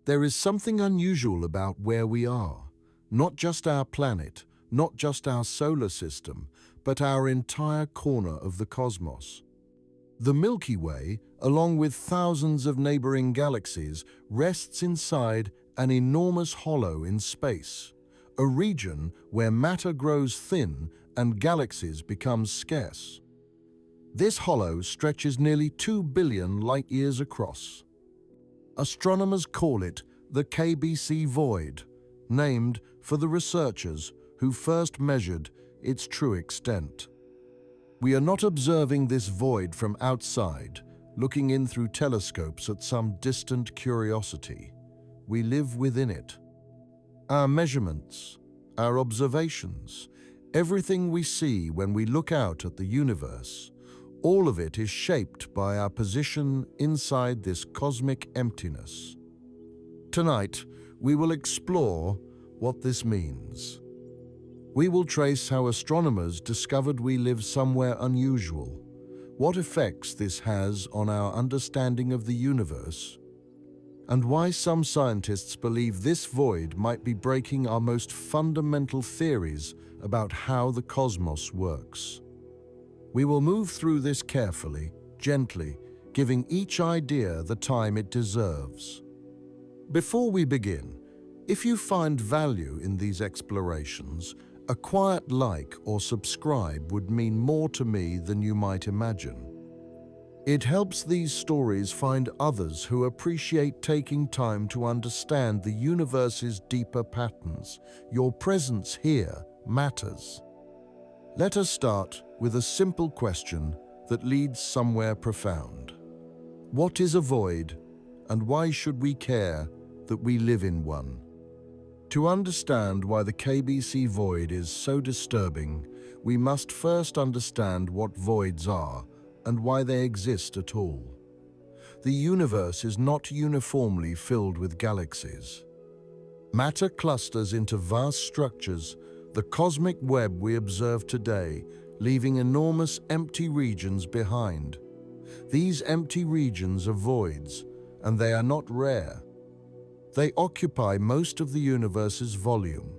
There is something unusual about where we are. Not just our planet, not just our solar system, but our entire corner of the cosmos. The Milky Way, along with thousands of neighboring galaxies, rests inside an enormous hollow in space, a region where matter grows thin and galaxies become scarce. This hollow stretches nearly 2 billion light-years across. Astronomers call it the KBC Void, named for the researchers who first measured its true extent. We are not observing this void from outside, looking in through telescopes at some distant curiosity. We live within it. Our measurements, our observations, everything we see when we look out at the universe, all of it is shaped by our position inside this cosmic emptiness. Tonight, we will explore what this means. We will trace how astronomers discovered we live somewhere unusual, what effects this has on our understanding of the universe, and why some scientists believe this void might be breaking our most fundamental theories about how the cosmos works. We will move through this carefully, gently, giving each idea the time it deserves. Before we begin, if you find value in these explorations, a quiet like or subscribe would mean more to me than you might imagine. It helps these stories find others who appreciate taking time to understand the universe's deeper patterns. Your presence here matters. Let us start with a simple question that leads somewhere profound. What is a void, and why should we care that we live in one? To understand why the KBC Void is so disturbing, we must first understand what voids are and why they exist at all. The universe is not uniformly filled with galaxies. Matter clusters into vast structures, the cosmic web we observe today, leaving enormous empty regions behind. These empty regions are voids, and they are not rare. They occupy most of the universe's volume.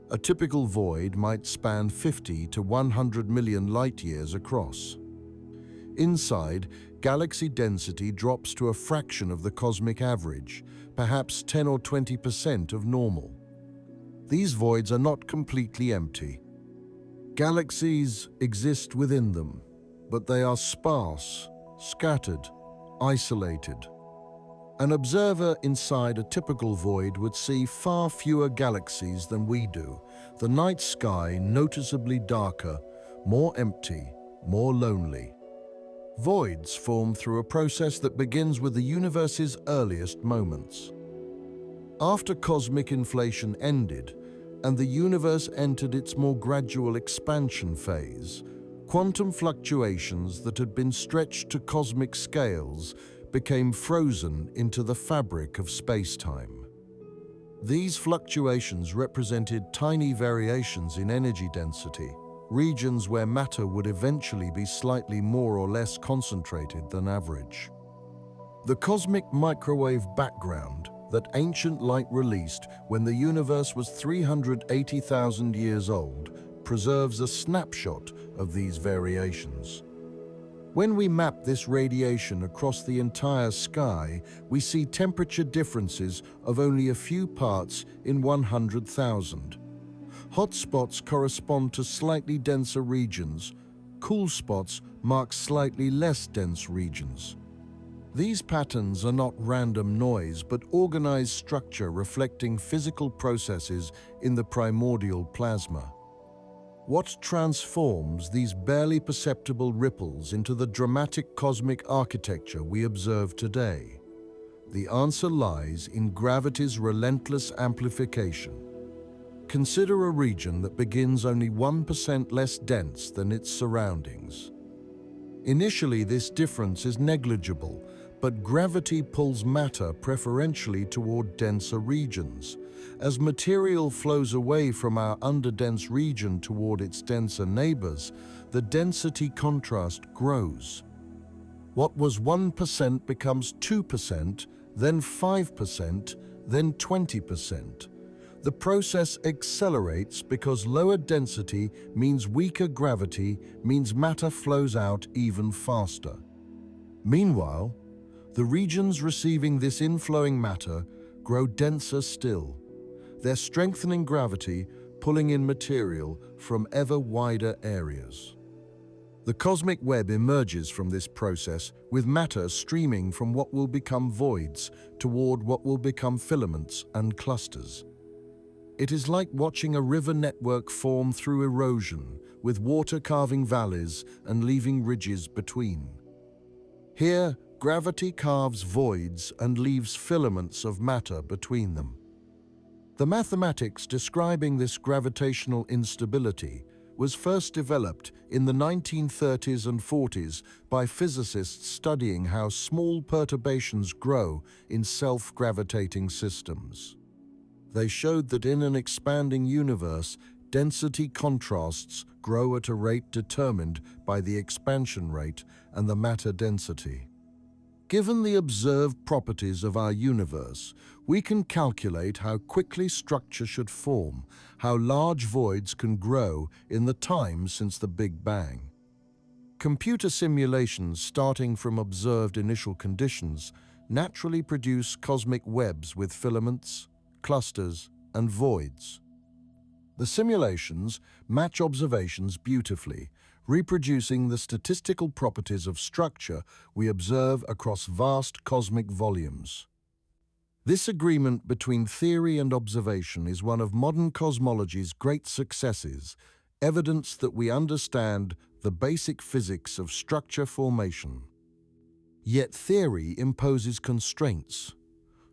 A typical void might span 50 to 100 million light-years across. Inside, galaxy density drops to a fraction of the cosmic average, perhaps 10 or 20% of normal. These voids are not completely empty. Galaxies exist within them, but they are sparse, scattered, isolated. An observer inside a typical void would see far fewer galaxies than we do, the night sky noticeably darker, more empty, more lonely. Voids form through a process that begins with the universe's earliest moments. After cosmic inflation ended and the universe entered its more gradual expansion phase, quantum fluctuations that had been stretched to cosmic scales became frozen into the fabric of space-time. These fluctuations represented tiny variations in energy density, regions where matter would eventually be slightly more or less concentrated than average. The cosmic microwave background that ancient light released when the universe was 380,000 years old preserves a snapshot of these variations. When we map this radiation across the entire sky, we see temperature differences of only a few parts in 100,000. Hot spots correspond to slightly denser regions. Cool spots mark slightly less dense regions. These patterns are not random noise, but organized structure reflecting physical processes in the primordial plasma. What transforms these barely perceptible ripples into the dramatic cosmic architecture we observe today? The answer lies in gravity's relentless amplification. Consider a region that begins only 1% less dense than its surroundings. Initially, this difference is negligible, but gravity pulls matter preferentially toward denser regions. As material flows away from our underdense region toward its denser neighbors, the density contrast grows. What was 1% becomes 2%, then 5%, then 20%. The process accelerates because lower density means weaker gravity, means matter flows out even faster. Meanwhile, the regions receiving this inflowing matter grow denser still, their strengthening gravity pulling in material from ever wider areas. The cosmic web emerges from this process with matter streaming from what will become voids toward what will become filaments and clusters. It is like watching a river network form through erosion, with water carving valleys and leaving ridges between. Here, gravity carves voids and leaves filaments of matter between them. The mathematics describing this gravitational instability was first developed in the 1930s and 40s by physicists studying how small perturbations grow in self-gravitating systems. They showed that in an expanding universe, density contrasts grow at a rate determined by the expansion rate and the matter density. Given the observed properties of our universe, we can calculate how quickly structure should form, how large voids can grow in the time since the Big Bang. Computer simulations starting from observed initial conditions naturally produce cosmic webs with filaments, clusters, and voids. The simulations match observations beautifully, reproducing the statistical properties of structure we observe across vast cosmic volumes. This agreement between theory and observation is one of modern cosmology's great successes, evidence that we understand the basic physics of structure formation. Yet theory imposes constraints.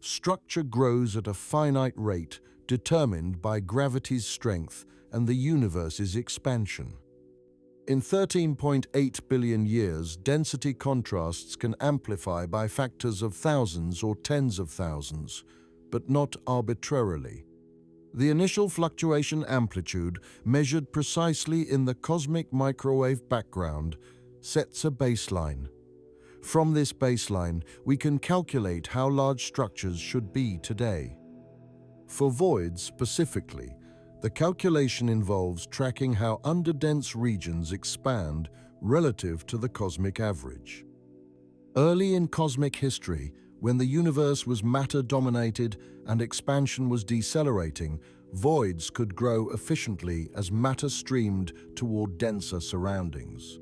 Structure grows at a finite rate determined by gravity's strength and the universe's expansion. In 13.8 billion years, density contrasts can amplify by factors of thousands or tens of thousands, but not arbitrarily. The initial fluctuation amplitude, measured precisely in the cosmic microwave background, sets a baseline. From this baseline, we can calculate how large structures should be today. For voids specifically, the calculation involves tracking how underdense regions expand relative to the cosmic average. Early in cosmic history, when the universe was matter-dominated and expansion was decelerating, voids could grow efficiently as matter streamed toward denser surroundings.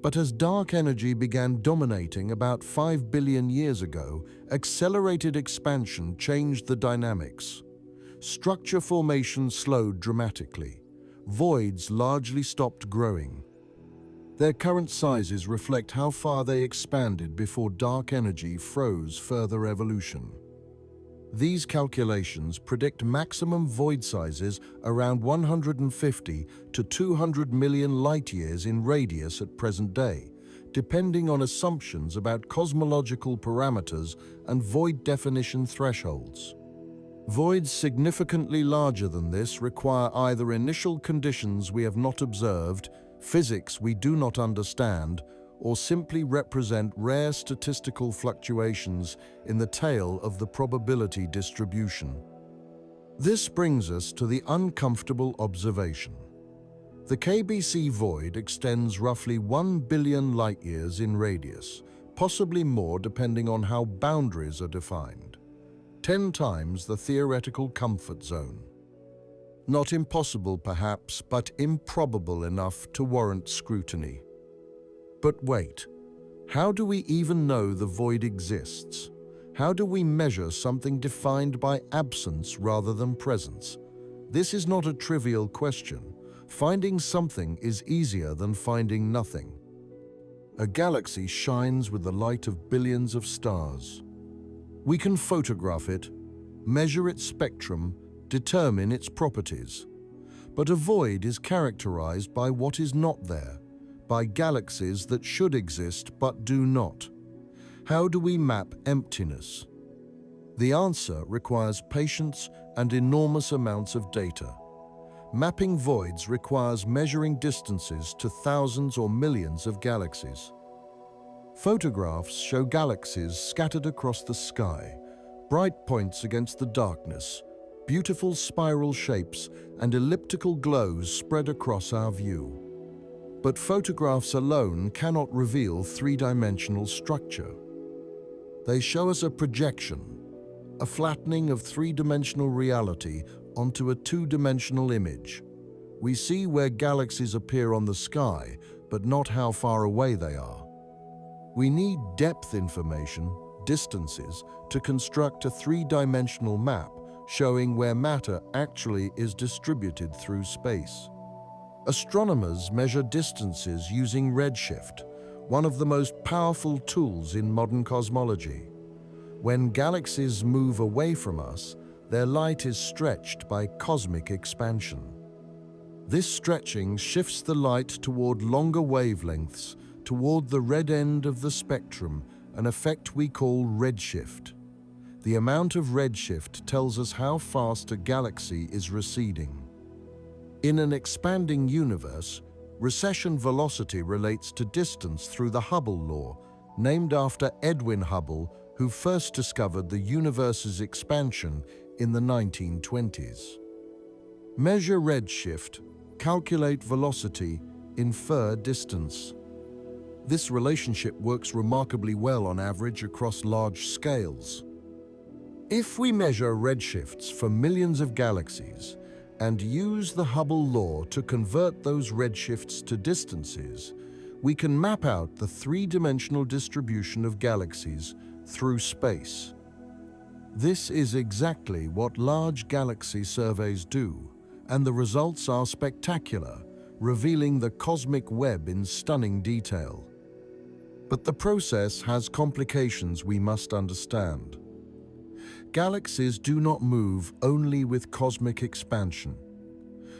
But as dark energy began dominating about 5 billion years ago, accelerated expansion changed the dynamics. Structure formation slowed dramatically. Voids largely stopped growing. Their current sizes reflect how far they expanded before dark energy froze further evolution. These calculations predict maximum void sizes around 150 to 200 million light-years in radius at present day, depending on assumptions about cosmological parameters and void definition thresholds. Voids significantly larger than this require either initial conditions we have not observed, physics we do not understand, or simply represent rare statistical fluctuations in the tail of the probability distribution. This brings us to the uncomfortable observation. The KBC Void extends roughly 1 billion light-years in radius, possibly more depending on how boundaries are defined. 10 times the theoretical comfort zone. Not impossible perhaps, but improbable enough to warrant scrutiny. But wait, how do we even know the void exists? How do we measure something defined by absence rather than presence? This is not a trivial question. Finding something is easier than finding nothing. A galaxy shines with the light of billions of stars. We can photograph it, measure its spectrum, determine its properties. But a void is characterized by what is not there, by galaxies that should exist but do not. How do we map emptiness? The answer requires patience and enormous amounts of data. Mapping voids requires measuring distances to thousands or millions of galaxies. Photographs show galaxies scattered across the sky, bright points against the darkness, beautiful spiral shapes and elliptical glows spread across our view. But photographs alone cannot reveal three-dimensional structure. They show us a projection, a flattening of three-dimensional reality onto a two-dimensional image. We see where galaxies appear on the sky, but not how far away they are. We need depth information, distances, to construct a three-dimensional map showing where matter actually is distributed through space. Astronomers measure distances using redshift, one of the most powerful tools in modern cosmology. When galaxies move away from us, their light is stretched by cosmic expansion. This stretching shifts the light toward longer wavelengths, toward the red end of the spectrum, an effect we call redshift. The amount of redshift tells us how fast a galaxy is receding. In an expanding universe, recession velocity relates to distance through the Hubble law, named after Edwin Hubble, who first discovered the universe's expansion in the 1920s. Measure redshift, calculate velocity, infer distance. This relationship works remarkably well on average across large scales. If we measure redshifts for millions of galaxies and use the Hubble law to convert those redshifts to distances, we can map out the three-dimensional distribution of galaxies through space. This is exactly what large galaxy surveys do, and the results are spectacular, revealing the cosmic web in stunning detail. But the process has complications we must understand. Galaxies do not move only with cosmic expansion.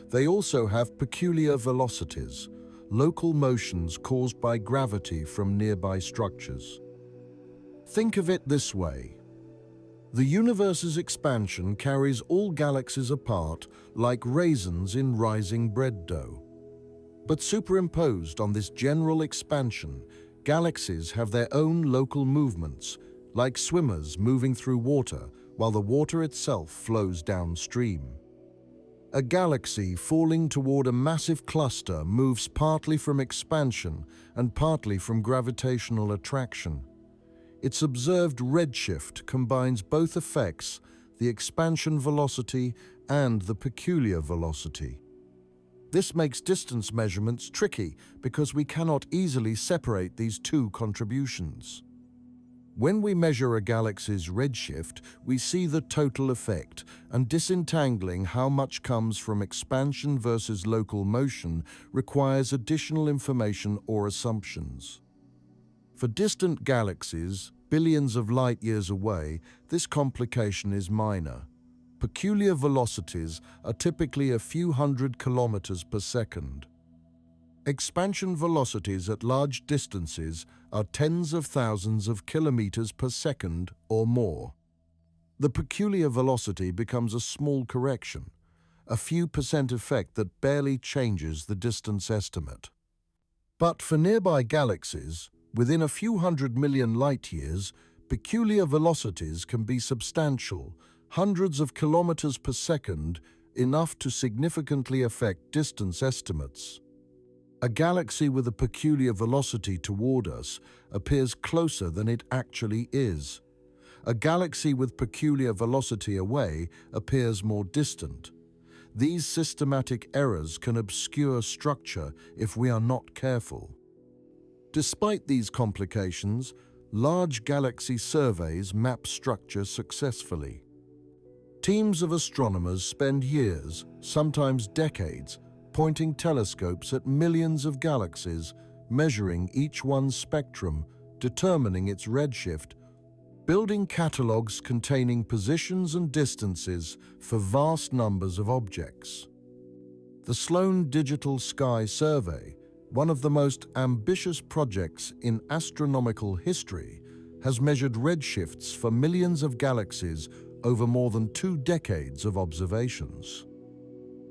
They also have peculiar velocities, local motions caused by gravity from nearby structures. Think of it this way. The universe's expansion carries all galaxies apart like raisins in rising bread dough. But superimposed on this general expansion, galaxies have their own local movements, like swimmers moving through water while the water itself flows downstream. A galaxy falling toward a massive cluster moves partly from expansion and partly from gravitational attraction. Its observed redshift combines both effects, the expansion velocity and the peculiar velocity. This makes distance measurements tricky because we cannot easily separate these two contributions. When we measure a galaxy's redshift, we see the total effect, and disentangling how much comes from expansion versus local motion requires additional information or assumptions. For distant galaxies, billions of light-years away, this complication is minor. Peculiar velocities are typically a few hundred kilometers per second. Expansion velocities at large distances are tens of thousands of kilometers per second or more. The peculiar velocity becomes a small correction, a few percent effect that barely changes the distance estimate. But for nearby galaxies, within a few hundred million light-years, peculiar velocities can be substantial, hundreds of kilometers per second, enough to significantly affect distance estimates. A galaxy with a peculiar velocity toward us appears closer than it actually is. A galaxy with peculiar velocity away appears more distant. These systematic errors can obscure structure if we are not careful. Despite these complications, large galaxy surveys map structure successfully. Teams of astronomers spend years, sometimes decades, pointing telescopes at millions of galaxies, measuring each one's spectrum, determining its redshift, building catalogs containing positions and distances for vast numbers of objects. The Sloan Digital Sky Survey, one of the most ambitious projects in astronomical history, has measured redshifts for millions of galaxies over more than 2 decades of observations.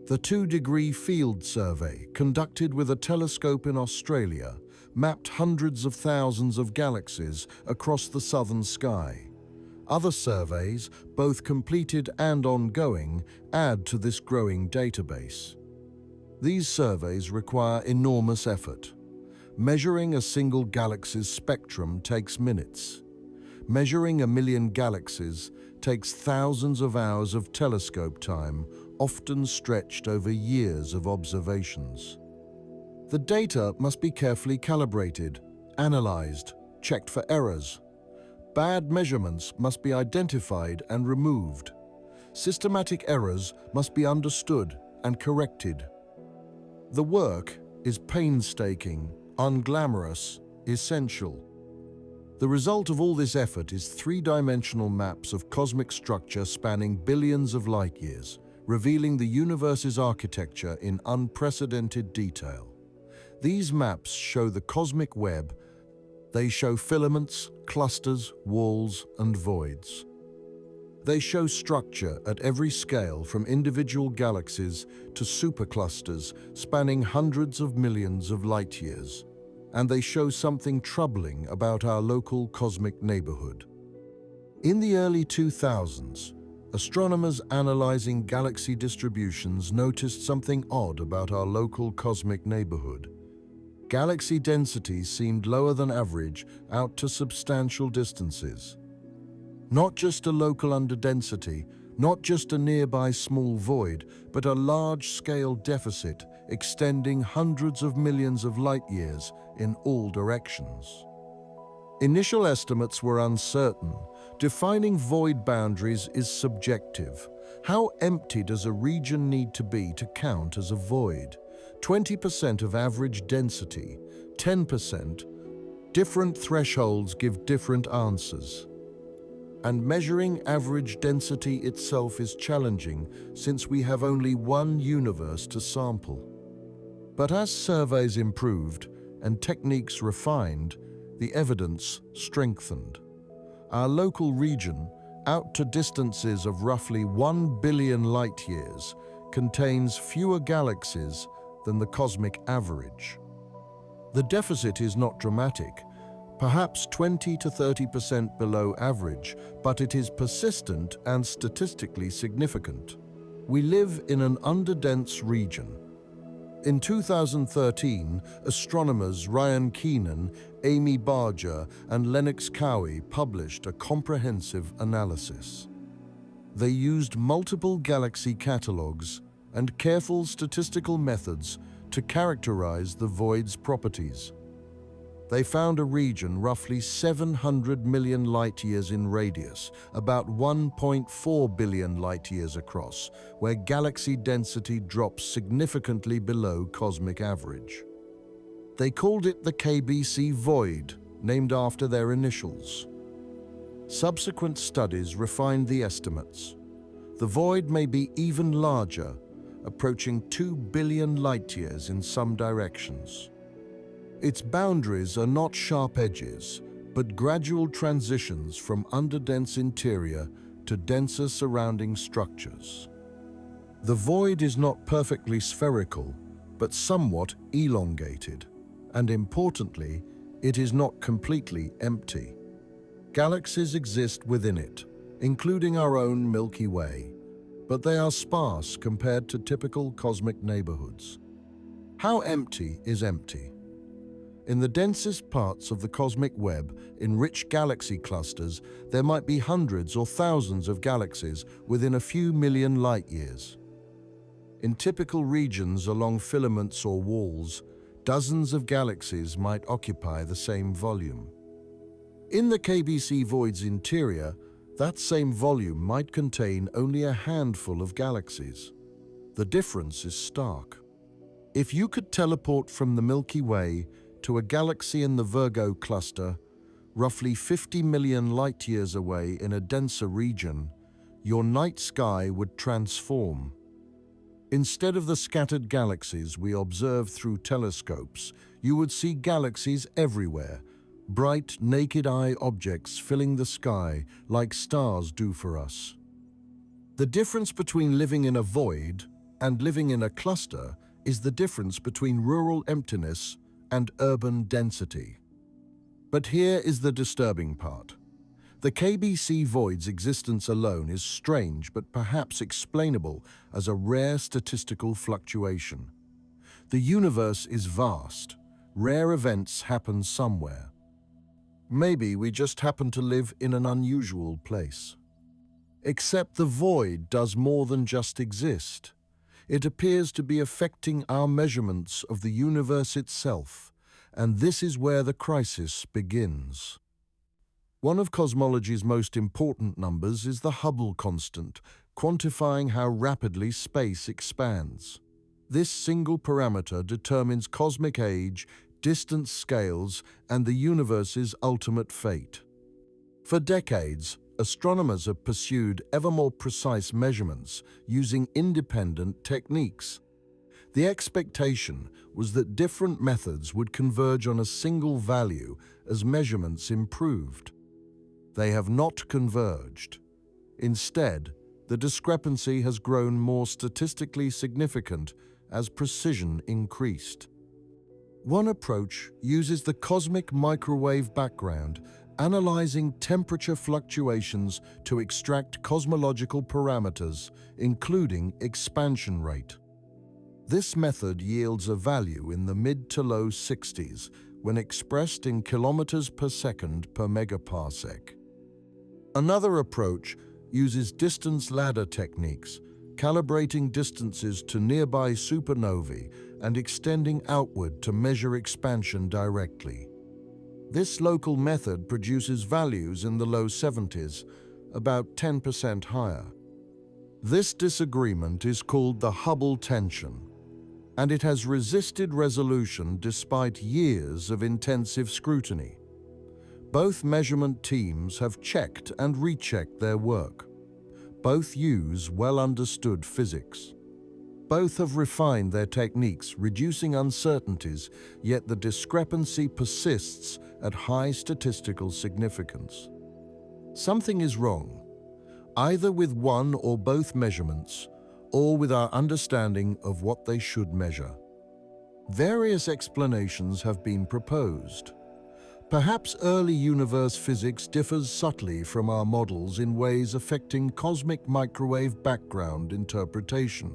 The 2-degree field survey, conducted with a telescope in Australia, mapped hundreds of thousands of galaxies across the southern sky. Other surveys, both completed and ongoing, add to this growing database. These surveys require enormous effort. Measuring a single galaxy's spectrum takes minutes. Measuring 1 million galaxies takes thousands of hours of telescope time, often stretched over years of observations. The data must be carefully calibrated, analyzed, checked for errors. Bad measurements must be identified and removed. Systematic errors must be understood and corrected. The work is painstaking, unglamorous, essential. The result of all this effort is three-dimensional maps of cosmic structure spanning billions of light years, revealing the universe's architecture in unprecedented detail. These maps show the cosmic web. They show filaments, clusters, walls, and voids. They show structure at every scale, from individual galaxies to superclusters spanning hundreds of millions of light years. And they show something troubling about our local cosmic neighborhood. In the early 2000s, astronomers analyzing galaxy distributions noticed something odd about our local cosmic neighborhood. Galaxy density seemed lower than average out to substantial distances. Not just a local underdensity, not just a nearby small void, but a large-scale deficit extending hundreds of millions of light years in all directions. Initial estimates were uncertain. Defining void boundaries is subjective. How empty does a region need to be to count as a void? 20% of average density, 10%. Different thresholds give different answers. And measuring average density itself is challenging, since we have only one universe to sample. But as surveys improved and techniques refined, the evidence strengthened. Our local region, out to distances of roughly 1 billion light-years, contains fewer galaxies than the cosmic average. The deficit is not dramatic, perhaps 20 to 30% below average, but it is persistent and statistically significant. We live in an underdense region. In 2013, astronomers Ryan Keenan, Amy Barger, and Len Cowie published a comprehensive analysis. They used multiple galaxy catalogs and careful statistical methods to characterize the void's properties. They found a region roughly 700 million light-years in radius, about 1.4 billion light-years across, where galaxy density drops significantly below cosmic average. They called it the KBC Void, named after their initials. Subsequent studies refined the estimates. The void may be even larger, approaching 2 billion light-years in some directions. Its boundaries are not sharp edges, but gradual transitions from underdense interior to denser surrounding structures. The void is not perfectly spherical, but somewhat elongated, and importantly, it is not completely empty. Galaxies exist within it, including our own Milky Way, but they are sparse compared to typical cosmic neighborhoods. How empty is empty? In the densest parts of the cosmic web, in rich galaxy clusters, there might be hundreds or thousands of galaxies within a few million light-years. In typical regions along filaments or walls, dozens of galaxies might occupy the same volume. In the KBC Void's interior, that same volume might contain only a handful of galaxies. The difference is stark. If you could teleport from the Milky Way to a galaxy in the Virgo cluster, roughly 50 million light-years away in a denser region, your night sky would transform. Instead of the scattered galaxies we observe through telescopes, you would see galaxies everywhere, bright, naked-eye objects filling the sky like stars do for us. The difference between living in a void and living in a cluster is the difference between rural emptiness and urban density. But here is the disturbing part. The KBC Void's existence alone is strange but perhaps explainable as a rare statistical fluctuation. The universe is vast. Rare events happen somewhere. Maybe we just happen to live in an unusual place. Except the void does more than just exist. It appears to be affecting our measurements of the universe itself, and this is where the crisis begins. One of cosmology's most important numbers is the Hubble constant, quantifying how rapidly space expands. This single parameter determines cosmic age, distance scales, and the universe's ultimate fate. For decades, astronomers have pursued ever more precise measurements using independent techniques. The expectation was that different methods would converge on a single value as measurements improved. They have not converged. Instead, the discrepancy has grown more statistically significant as precision increased. One approach uses the cosmic microwave background, analyzing temperature fluctuations to extract cosmological parameters, including expansion rate. This method yields a value in the mid to low 60s when expressed in kilometers per second per megaparsec. Another approach uses distance ladder techniques, calibrating distances to nearby supernovae and extending outward to measure expansion directly. This local method produces values in the low 70s, about 10% higher. This disagreement is called the Hubble tension, and it has resisted resolution despite years of intensive scrutiny. Both measurement teams have checked and rechecked their work. Both use well-understood physics. Both have refined their techniques, reducing uncertainties, yet the discrepancy persists at high statistical significance. Something is wrong, either with one or both measurements, or with our understanding of what they should measure. Various explanations have been proposed. Perhaps early universe physics differs subtly from our models in ways affecting cosmic microwave background interpretation.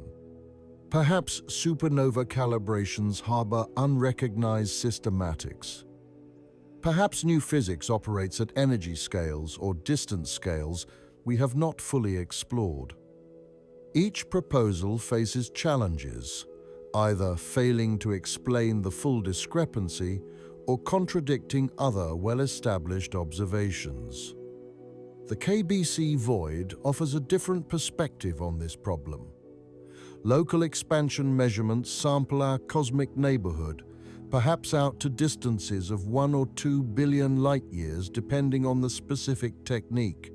Perhaps supernova calibrations harbor unrecognized systematics. Perhaps new physics operates at energy scales or distance scales we have not fully explored. Each proposal faces challenges, either failing to explain the full discrepancy or contradicting other well-established observations. The KBC Void offers a different perspective on this problem. Local expansion measurements sample our cosmic neighborhood, perhaps out to distances of 1 or 2 billion light-years depending on the specific technique.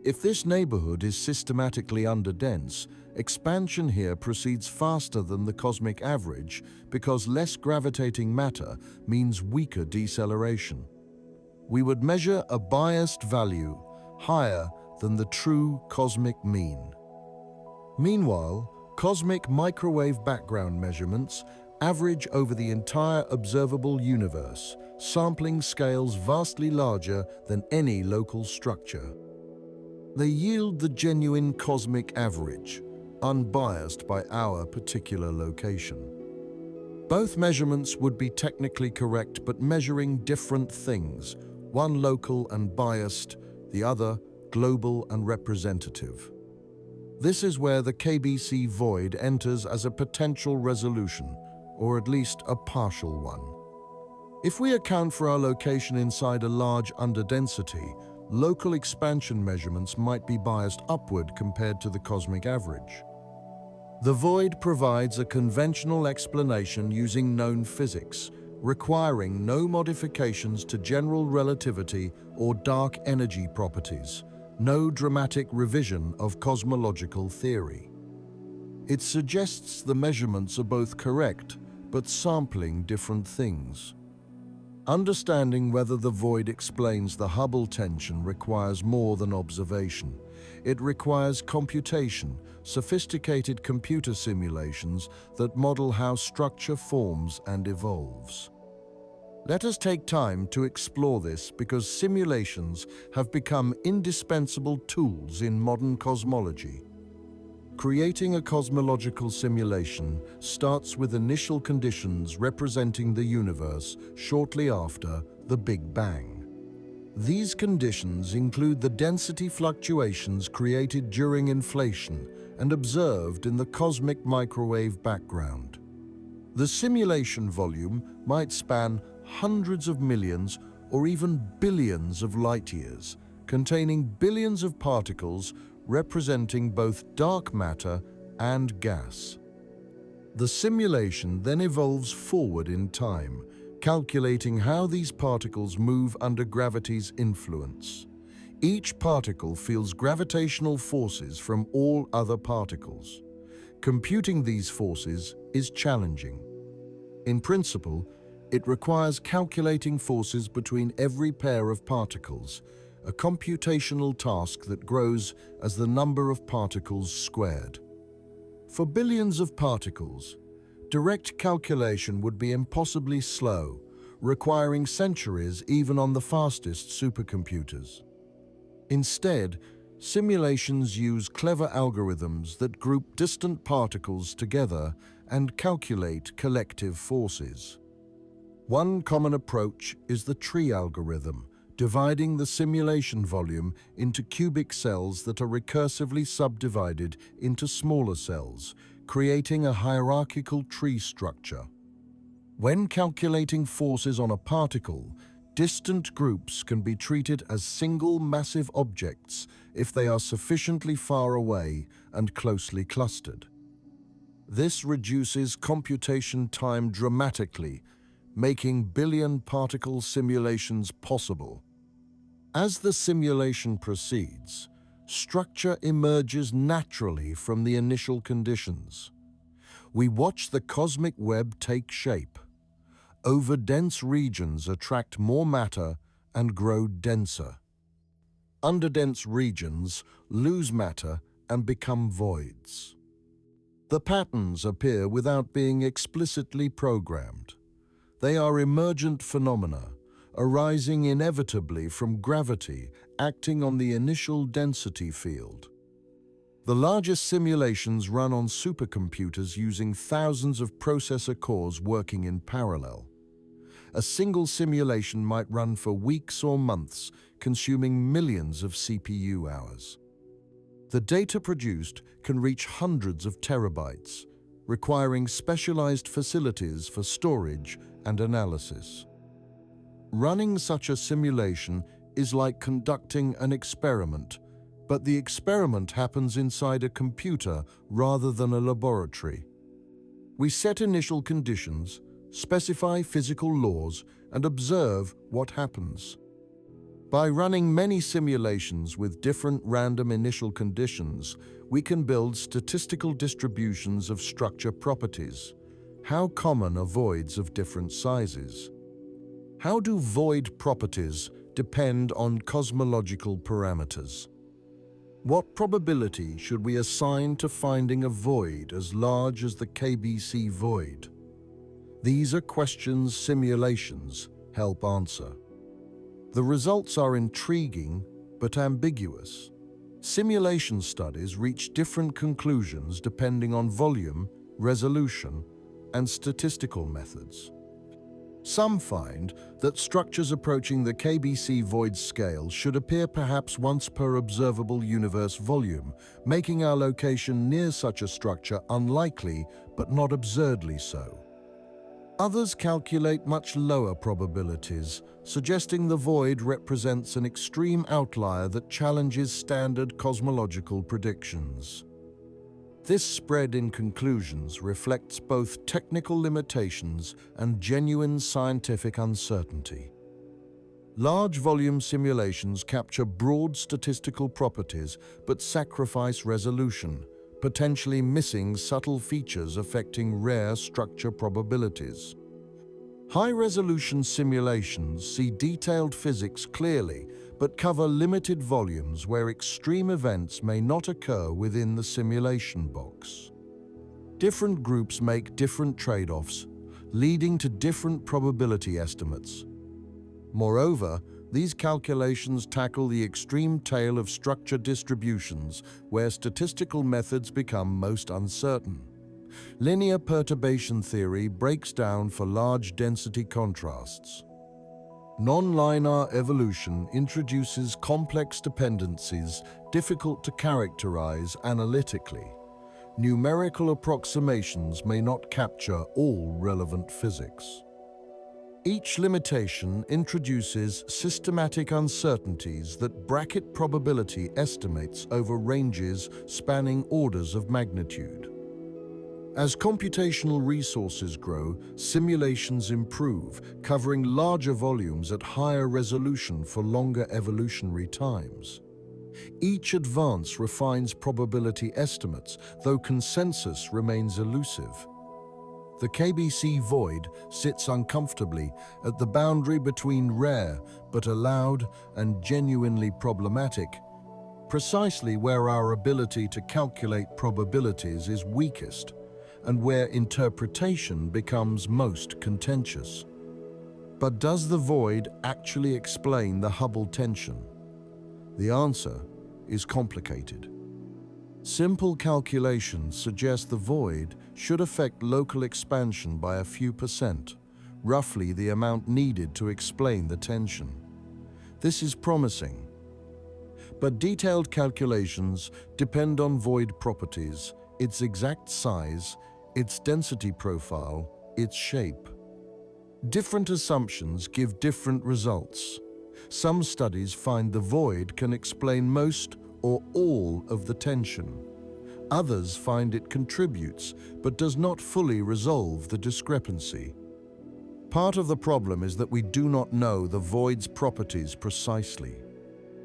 If this neighborhood is systematically underdense, expansion here proceeds faster than the cosmic average because less gravitating matter means weaker deceleration. We would measure a biased value higher than the true cosmic mean. Meanwhile, cosmic microwave background measurements average over the entire observable universe, sampling scales vastly larger than any local structure. They yield the genuine cosmic average, unbiased by our particular location. Both measurements would be technically correct but measuring different things, one local and biased, the other global and representative. This is where the KBC Void enters as a potential resolution, or at least a partial one. If we account for our location inside a large underdensity, local expansion measurements might be biased upward compared to the cosmic average. The void provides a conventional explanation using known physics, requiring no modifications to general relativity or dark energy properties, no dramatic revision of cosmological theory. It suggests the measurements are both correct, but sampling different things. Understanding whether the void explains the Hubble tension requires more than observation. It requires computation, sophisticated computer simulations that model how structure forms and evolves. Let us take time to explore this because simulations have become indispensable tools in modern cosmology. Creating a cosmological simulation starts with initial conditions representing the universe shortly after the Big Bang. These conditions include the density fluctuations created during inflation and observed in the cosmic microwave background. The simulation volume might span hundreds of millions or even billions of light years, containing billions of particles representing both dark matter and gas. The simulation then evolves forward in time, calculating how these particles move under gravity's influence. Each particle feels gravitational forces from all other particles. Computing these forces is challenging. In principle, it requires calculating forces between every pair of particles, a computational task that grows as the number of particles squared. For billions of particles, direct calculation would be impossibly slow, requiring centuries even on the fastest supercomputers. Instead, simulations use clever algorithms that group distant particles together and calculate collective forces. One common approach is the tree algorithm, dividing the simulation volume into cubic cells that are recursively subdivided into smaller cells, creating a hierarchical tree structure. When calculating forces on a particle, distant groups can be treated as single massive objects if they are sufficiently far away and closely clustered. This reduces computation time dramatically, making billion-particle simulations possible. As the simulation proceeds, structure emerges naturally from the initial conditions. We watch the cosmic web take shape. Over-dense regions attract more matter and grow denser. Under-dense regions lose matter and become voids. The patterns appear without being explicitly programmed. They are emergent phenomena, arising inevitably from gravity acting on the initial density field. The largest simulations run on supercomputers using thousands of processor cores working in parallel. A single simulation might run for weeks or months, consuming millions of CPU hours. The data produced can reach hundreds of terabytes, requiring specialized facilities for storage and analysis. Running such a simulation is like conducting an experiment, but the experiment happens inside a computer rather than a laboratory. We set initial conditions, specify physical laws, and observe what happens. By running many simulations with different random initial conditions, we can build statistical distributions of structure properties. How common are voids of different sizes? How do void properties depend on cosmological parameters? What probability should we assign to finding a void as large as the KBC Void? These are questions simulations help answer. The results are intriguing but ambiguous. Simulation studies reach different conclusions depending on volume, resolution, and statistical methods. Some find that structures approaching the KBC Void scale should appear perhaps once per observable universe volume, making our location near such a structure unlikely but not absurdly so. Others calculate much lower probabilities, suggesting the void represents an extreme outlier that challenges standard cosmological predictions. This spread in conclusions reflects both technical limitations and genuine scientific uncertainty. Large volume simulations capture broad statistical properties but sacrifice resolution, potentially missing subtle features affecting rare structure probabilities. High-resolution simulations see detailed physics clearly, but cover limited volumes where extreme events may not occur within the simulation box. Different groups make different trade-offs, leading to different probability estimates. Moreover, these calculations tackle the extreme tail of structure distributions where statistical methods become most uncertain. Linear perturbation theory breaks down for large density contrasts. Non-linear evolution introduces complex dependencies difficult to characterize analytically. Numerical approximations may not capture all relevant physics. Each limitation introduces systematic uncertainties that bracket probability estimates over ranges spanning orders of magnitude. As computational resources grow, simulations improve, covering larger volumes at higher resolution for longer evolutionary times. Each advance refines probability estimates, though consensus remains elusive. The KBC Void sits uncomfortably at the boundary between rare but allowed and genuinely problematic, precisely where our ability to calculate probabilities is weakest and where interpretation becomes most contentious. But does the void actually explain the Hubble tension? The answer is complicated. Simple calculations suggest the void should affect local expansion by a few %, roughly the amount needed to explain the tension. This is promising. But detailed calculations depend on void properties, its exact size, its density profile, its shape. Different assumptions give different results. Some studies find the void can explain most or all of the tension. Others find it contributes, but does not fully resolve the discrepancy. Part of the problem is that we do not know the void's properties precisely.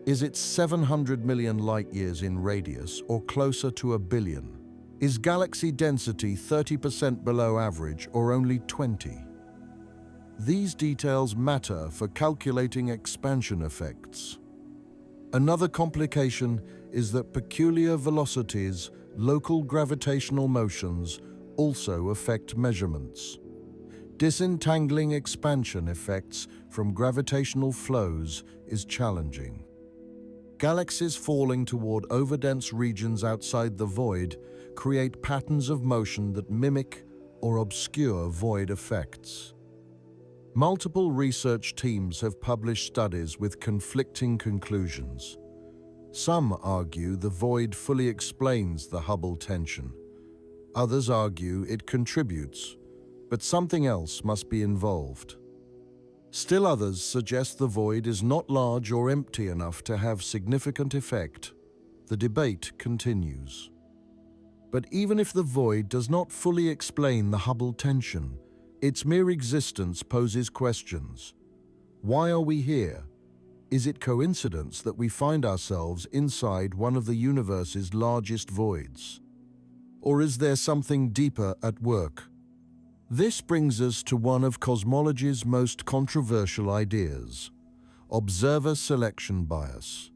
Is it 700 million light-years in radius or closer to 1 billion? Is galaxy density 30% below average or only 20? These details matter for calculating expansion effects. Another complication is that peculiar velocities, local gravitational motions, also affect measurements. Disentangling expansion effects from gravitational flows is challenging. Galaxies falling toward overdense regions outside the void create patterns of motion that mimic or obscure void effects. Multiple research teams have published studies with conflicting conclusions. Some argue the void fully explains the Hubble tension. Others argue it contributes, but something else must be involved. Still others suggest the void is not large or empty enough to have significant effect. The debate continues. But even if the void does not fully explain the Hubble tension, its mere existence poses questions. Why are we here? Is it coincidence that we find ourselves inside one of the universe's largest voids? Or is there something deeper at work? This brings us to one of cosmology's most controversial ideas: observer selection bias.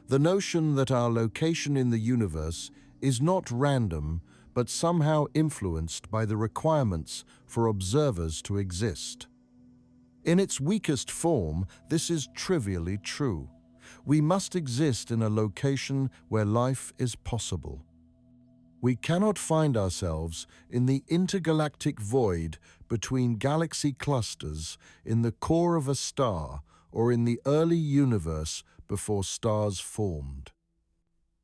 The notion that our location in the universe is not random, but somehow influenced by the requirements for observers to exist. In its weakest form, this is trivially true. We must exist in a location where life is possible. We cannot find ourselves in the intergalactic void between galaxy clusters, in the core of a star, or in the early universe before stars formed.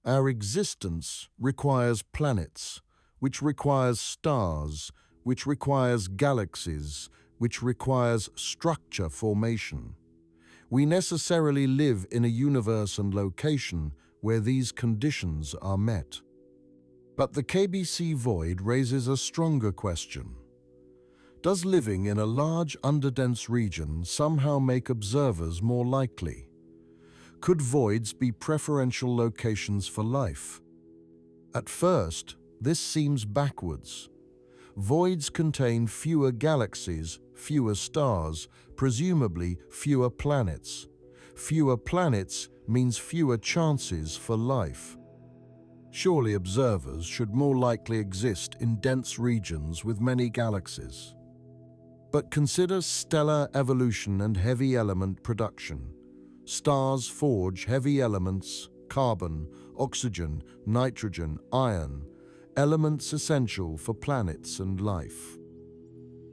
Our existence requires planets, which requires stars, which requires galaxies, which requires structure formation. We necessarily live in a universe and location where these conditions are met. But the KBC Void raises a stronger question. Does living in a large underdense region somehow make observers more likely? Could voids be preferential locations for life? At first, this seems backwards. Voids contain fewer galaxies, fewer stars, presumably fewer planets. Fewer planets means fewer chances for life. Surely observers should more likely exist in dense regions with many galaxies. But consider stellar evolution and heavy element production. Stars forge heavy elements, carbon, oxygen, nitrogen, iron, elements essential for planets and life.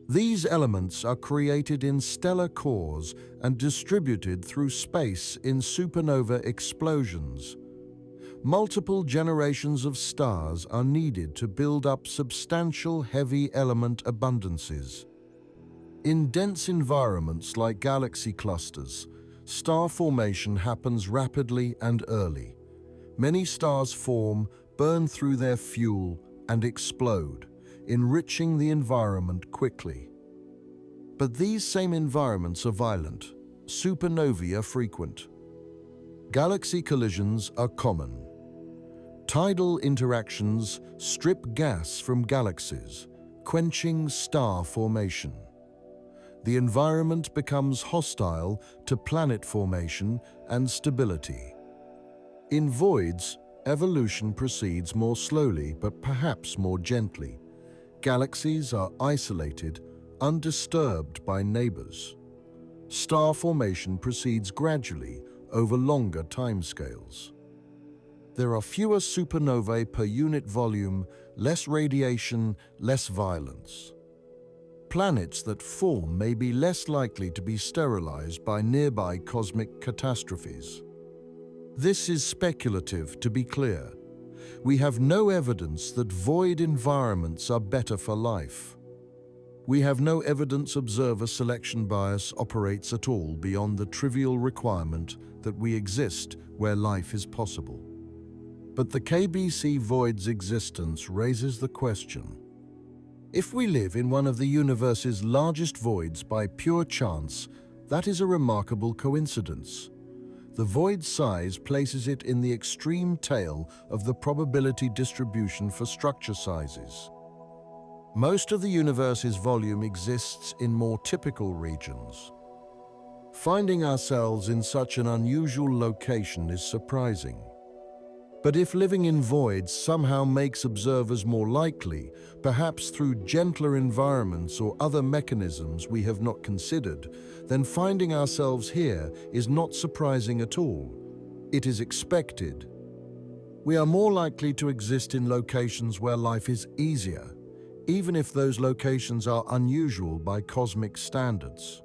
These elements are created in stellar cores and distributed through space in supernova explosions. Multiple generations of stars are needed to build up substantial heavy element abundances. In dense environments like galaxy clusters, star formation happens rapidly and early. Many stars form, burn through their fuel, and explode, enriching the environment quickly. But these same environments are violent. Supernovae are frequent. Galaxy collisions are common. Tidal interactions strip gas from galaxies, quenching star formation. The environment becomes hostile to planet formation and stability. In voids, evolution proceeds more slowly but perhaps more gently. Galaxies are isolated, undisturbed by neighbors. Star formation proceeds gradually over longer timescales. There are fewer supernovae per unit volume, less radiation, less violence. Planets that form may be less likely to be sterilized by nearby cosmic catastrophes. This is speculative, to be clear. We have no evidence that void environments are better for life. We have no evidence observer selection bias operates at all beyond the trivial requirement that we exist where life is possible. But the KBC Void's existence raises the question: if we live in one of the universe's largest voids by pure chance, that is a remarkable coincidence. The void size places it in the extreme tail of the probability distribution for structure sizes. Most of the universe's volume exists in more typical regions. Finding ourselves in such an unusual location is surprising. But if living in voids somehow makes observers more likely, perhaps through gentler environments or other mechanisms we have not considered, then finding ourselves here is not surprising at all. It is expected. We are more likely to exist in locations where life is easier, even if those locations are unusual by cosmic standards.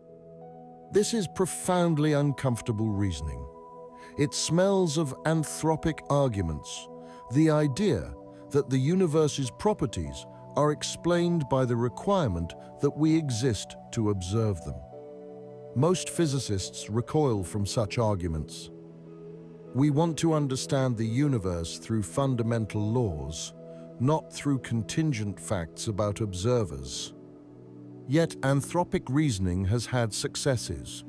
This is profoundly uncomfortable reasoning. It smells of anthropic arguments, the idea that the universe's properties are explained by the requirement that we exist to observe them. Most physicists recoil from such arguments. We want to understand the universe through fundamental laws, not through contingent facts about observers. Yet anthropic reasoning has had successes.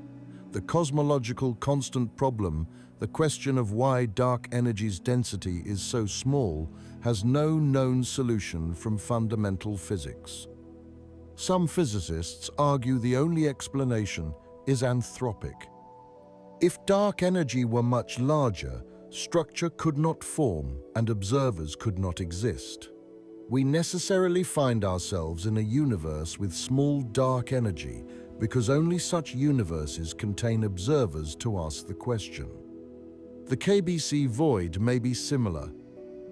The cosmological constant problem, the question of why dark energy's density is so small, has no known solution from fundamental physics. Some physicists argue the only explanation is anthropic. If dark energy were much larger, structure could not form and observers could not exist. We necessarily find ourselves in a universe with small dark energy because only such universes contain observers to ask the question. The KBC Void may be similar.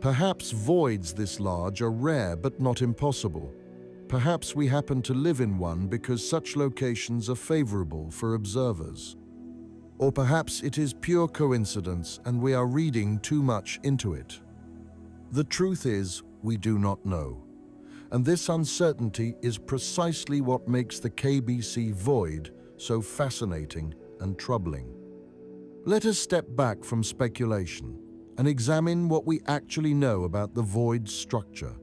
Perhaps voids this large are rare but not impossible. Perhaps we happen to live in one because such locations are favorable for observers. Or perhaps it is pure coincidence and we are reading too much into it. The truth is, we do not know. And this uncertainty is precisely what makes the KBC Void so fascinating and troubling. Let us step back from speculation and examine what we actually know about the void's structure.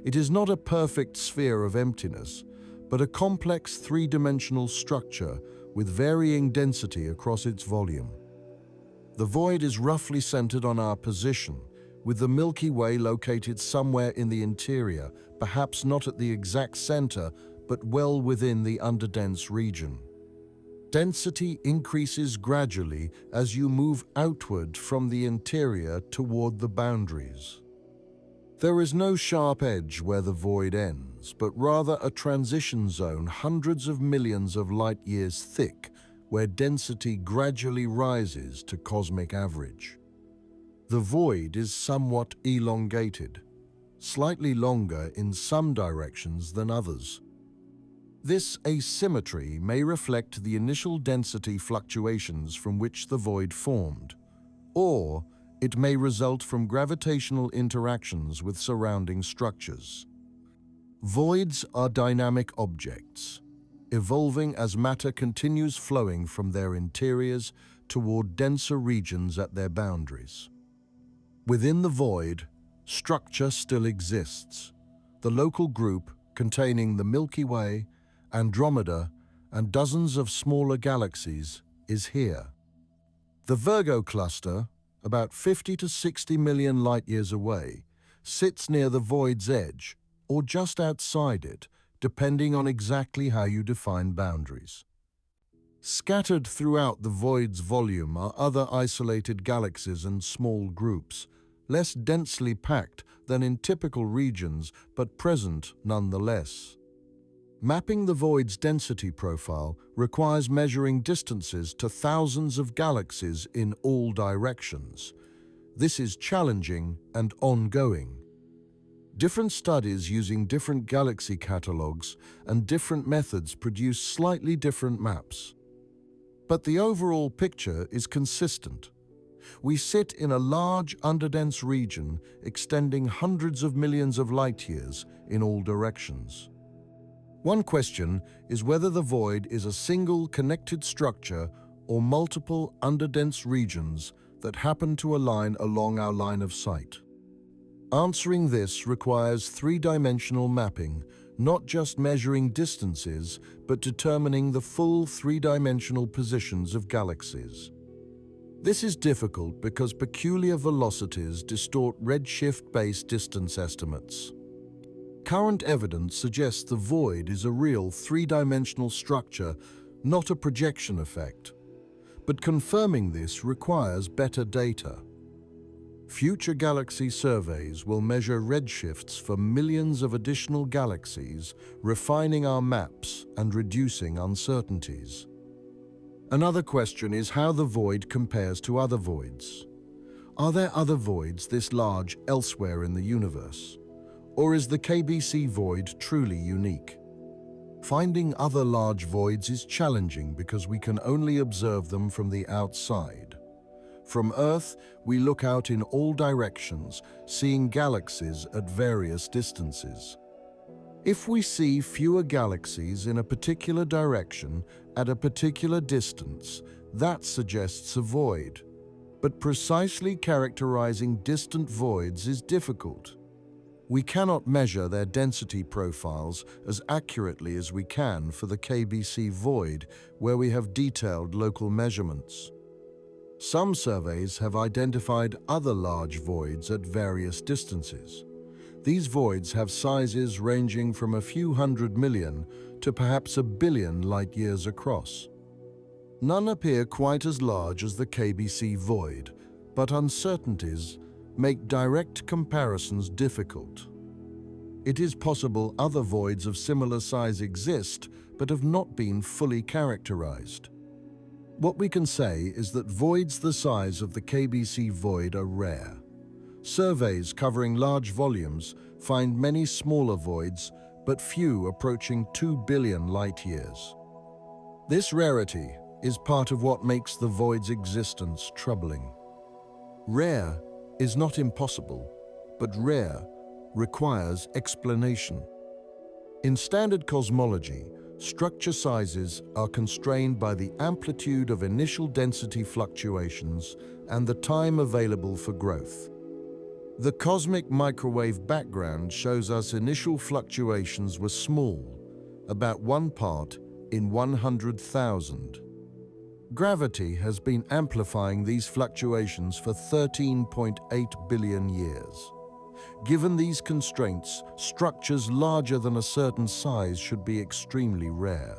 It is not a perfect sphere of emptiness, but a complex three-dimensional structure with varying density across its volume. The void is roughly centered on our position, with the Milky Way located somewhere in the interior, perhaps not at the exact center, but well within the underdense region. Density increases gradually as you move outward from the interior toward the boundaries. There is no sharp edge where the void ends, but rather a transition zone hundreds of millions of light-years thick, where density gradually rises to cosmic average. The void is somewhat elongated, slightly longer in some directions than others. This asymmetry may reflect the initial density fluctuations from which the void formed, or it may result from gravitational interactions with surrounding structures. Voids are dynamic objects, evolving as matter continues flowing from their interiors toward denser regions at their boundaries. Within the void, structure still exists. The local group containing the Milky Way, Andromeda, and dozens of smaller galaxies is here. The Virgo cluster, about 50 to 60 million light-years away, sits near the void's edge or just outside it, depending on exactly how you define boundaries. Scattered throughout the void's volume are other isolated galaxies and small groups, less densely packed than in typical regions, but present nonetheless. Mapping the void's density profile requires measuring distances to thousands of galaxies in all directions. This is challenging and ongoing. Different studies using different galaxy catalogs and different methods produce slightly different maps. But the overall picture is consistent. We sit in a large, underdense region extending hundreds of millions of light-years in all directions. One question is whether the void is a single connected structure or multiple underdense regions that happen to align along our line of sight. Answering this requires three-dimensional mapping, not just measuring distances, but determining the full three-dimensional positions of galaxies. This is difficult because peculiar velocities distort redshift-based distance estimates. Current evidence suggests the void is a real three-dimensional structure, not a projection effect. But confirming this requires better data. Future galaxy surveys will measure redshifts for millions of additional galaxies, refining our maps and reducing uncertainties. Another question is how the void compares to other voids. Are there other voids this large elsewhere in the universe? Or is the KBC Void truly unique? Finding other large voids is challenging because we can only observe them from the outside. From Earth, we look out in all directions, seeing galaxies at various distances. If we see fewer galaxies in a particular direction at a particular distance, that suggests a void. But precisely characterizing distant voids is difficult. We cannot measure their density profiles as accurately as we can for the KBC Void, where we have detailed local measurements. Some surveys have identified other large voids at various distances. These voids have sizes ranging from a few hundred million to perhaps a billion light-years across. None appear quite as large as the KBC Void, but uncertainties make direct comparisons difficult. It is possible other voids of similar size exist, but have not been fully characterized. What we can say is that voids the size of the KBC Void are rare. Surveys covering large volumes find many smaller voids, but few approaching 2 billion light-years. This rarity is part of what makes the void's existence troubling. Rare is not impossible, but rare requires explanation. In standard cosmology, structure sizes are constrained by the amplitude of initial density fluctuations and the time available for growth. The cosmic microwave background shows us initial fluctuations were small, about 1 part in 100,000. Gravity has been amplifying these fluctuations for 13.8 billion years. Given these constraints, structures larger than a certain size should be extremely rare.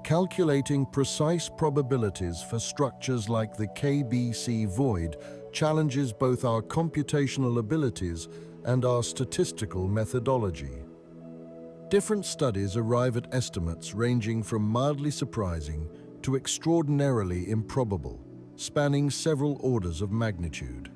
Calculating precise probabilities for structures like the KBC Void challenges both our computational abilities and our statistical methodology. Different studies arrive at estimates ranging from mildly surprising to extraordinarily improbable, spanning several orders of magnitude.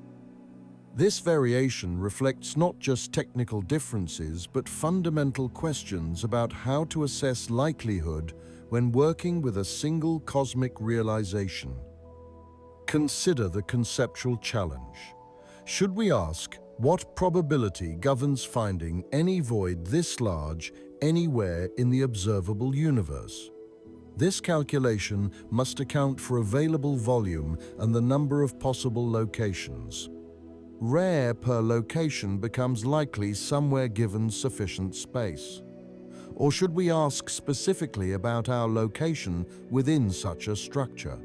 This variation reflects not just technical differences, but fundamental questions about how to assess likelihood when working with a single cosmic realization. Consider the conceptual challenge. Should we ask, what probability governs finding any void this large anywhere in the observable universe? This calculation must account for available volume and the number of possible locations. Rare per location becomes likely somewhere given sufficient space. Or should we ask specifically about our location within such a structure?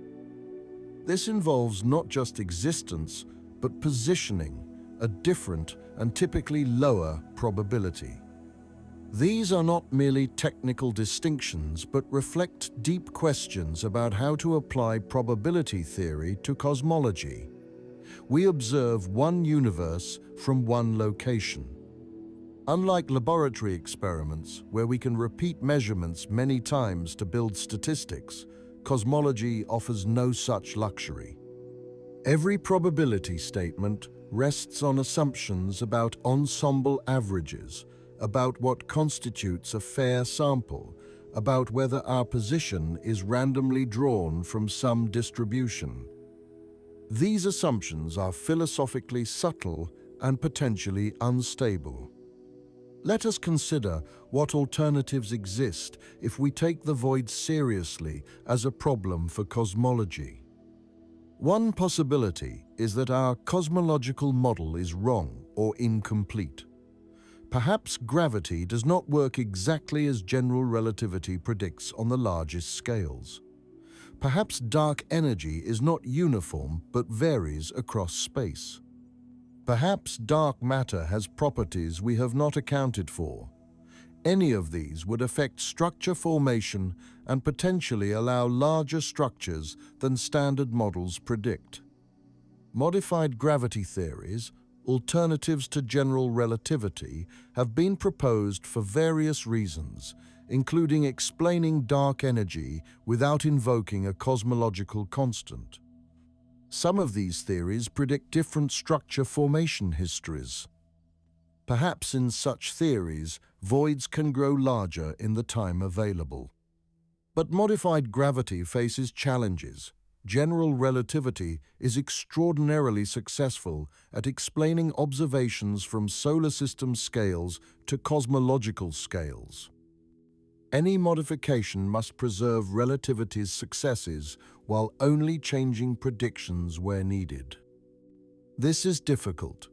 This involves not just existence, but positioning, a different and typically lower probability. These are not merely technical distinctions, but reflect deep questions about how to apply probability theory to cosmology. We observe one universe from one location. Unlike laboratory experiments, where we can repeat measurements many times to build statistics, cosmology offers no such luxury. Every probability statement rests on assumptions about ensemble averages, about what constitutes a fair sample, about whether our position is randomly drawn from some distribution. These assumptions are philosophically subtle and potentially unstable. Let us consider what alternatives exist if we take the void seriously as a problem for cosmology. One possibility is that our cosmological model is wrong or incomplete. Perhaps gravity does not work exactly as general relativity predicts on the largest scales. Perhaps dark energy is not uniform but varies across space. Perhaps dark matter has properties we have not accounted for. Any of these would affect structure formation and potentially allow larger structures than standard models predict. Modified gravity theories, alternatives to general relativity, have been proposed for various reasons, including explaining dark energy without invoking a cosmological constant. Some of these theories predict different structure formation histories. Perhaps in such theories, voids can grow larger in the time available. But modified gravity faces challenges. General relativity is extraordinarily successful at explaining observations from solar system scales to cosmological scales. Any modification must preserve relativity's successes while only changing predictions where needed. This is difficult.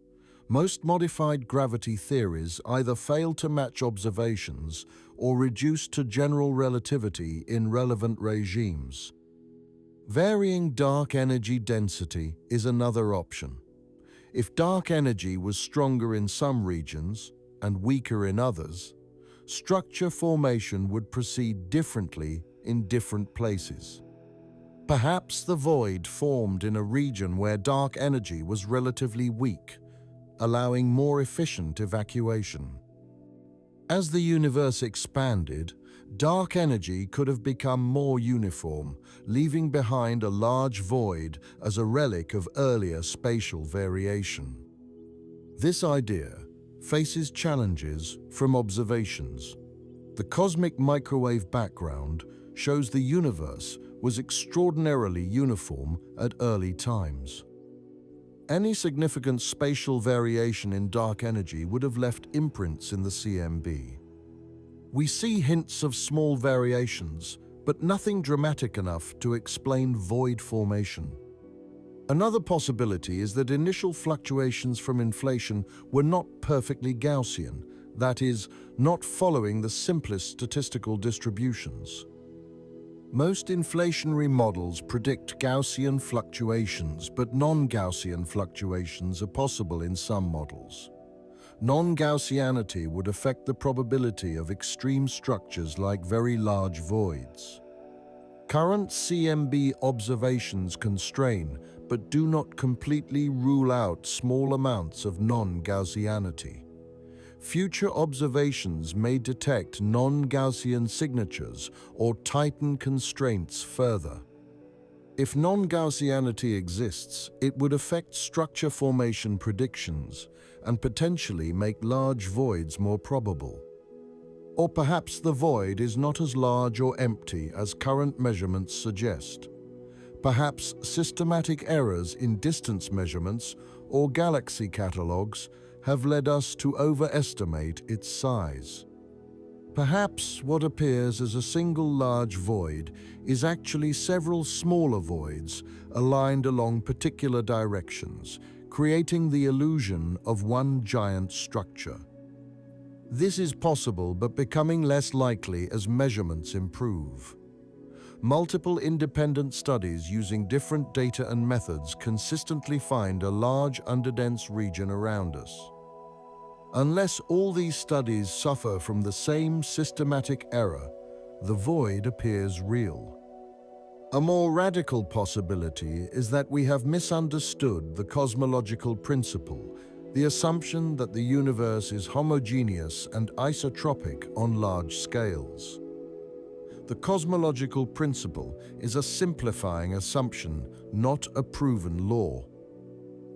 Most modified gravity theories either fail to match observations or reduce to general relativity in relevant regimes. Varying dark energy density is another option. If dark energy was stronger in some regions and weaker in others, structure formation would proceed differently in different places. Perhaps the void formed in a region where dark energy was relatively weak, allowing more efficient evacuation. As the universe expanded, dark energy could have become more uniform, leaving behind a large void as a relic of earlier spatial variation. This idea faces challenges from observations. The cosmic microwave background shows the universe was extraordinarily uniform at early times. Any significant spatial variation in dark energy would have left imprints in the CMB. We see hints of small variations, but nothing dramatic enough to explain void formation. Another possibility is that initial fluctuations from inflation were not perfectly Gaussian, that is, not following the simplest statistical distributions. Most inflationary models predict Gaussian fluctuations, but non-Gaussian fluctuations are possible in some models. Non-Gaussianity would affect the probability of extreme structures like very large voids. Current CMB observations constrain, but do not completely rule out small amounts of non-Gaussianity. Future observations may detect non-Gaussian signatures or tighten constraints further. If non-Gaussianity exists, it would affect structure formation predictions and potentially make large voids more probable. Or perhaps the void is not as large or empty as current measurements suggest. Perhaps systematic errors in distance measurements or galaxy catalogues have led us to overestimate its size. Perhaps what appears as a single large void is actually several smaller voids aligned along particular directions, creating the illusion of one giant structure. This is possible but becoming less likely as measurements improve. Multiple independent studies using different data and methods consistently find a large underdense region around us. Unless all these studies suffer from the same systematic error, the void appears real. A more radical possibility is that we have misunderstood the cosmological principle, the assumption that the universe is homogeneous and isotropic on large scales. The cosmological principle is a simplifying assumption, not a proven law.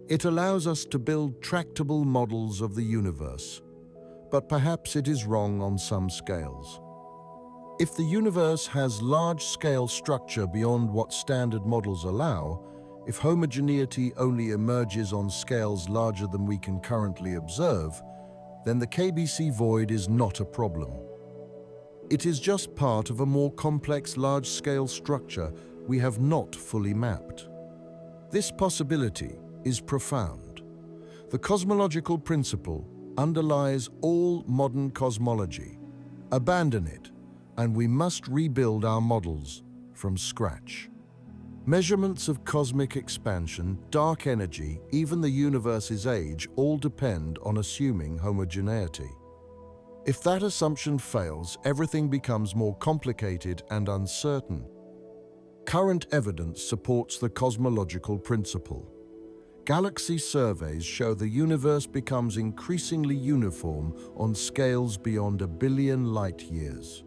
It allows us to build tractable models of the universe, but perhaps it is wrong on some scales. If the universe has large-scale structure beyond what standard models allow, if homogeneity only emerges on scales larger than we can currently observe, then the KBC Void is not a problem. It is just part of a more complex large-scale structure we have not fully mapped. This possibility is profound. The cosmological principle underlies all modern cosmology. Abandon it, and we must rebuild our models from scratch. Measurements of cosmic expansion, dark energy, even the universe's age all depend on assuming homogeneity. If that assumption fails, everything becomes more complicated and uncertain. Current evidence supports the cosmological principle. Galaxy surveys show the universe becomes increasingly uniform on scales beyond 1 billion light-years.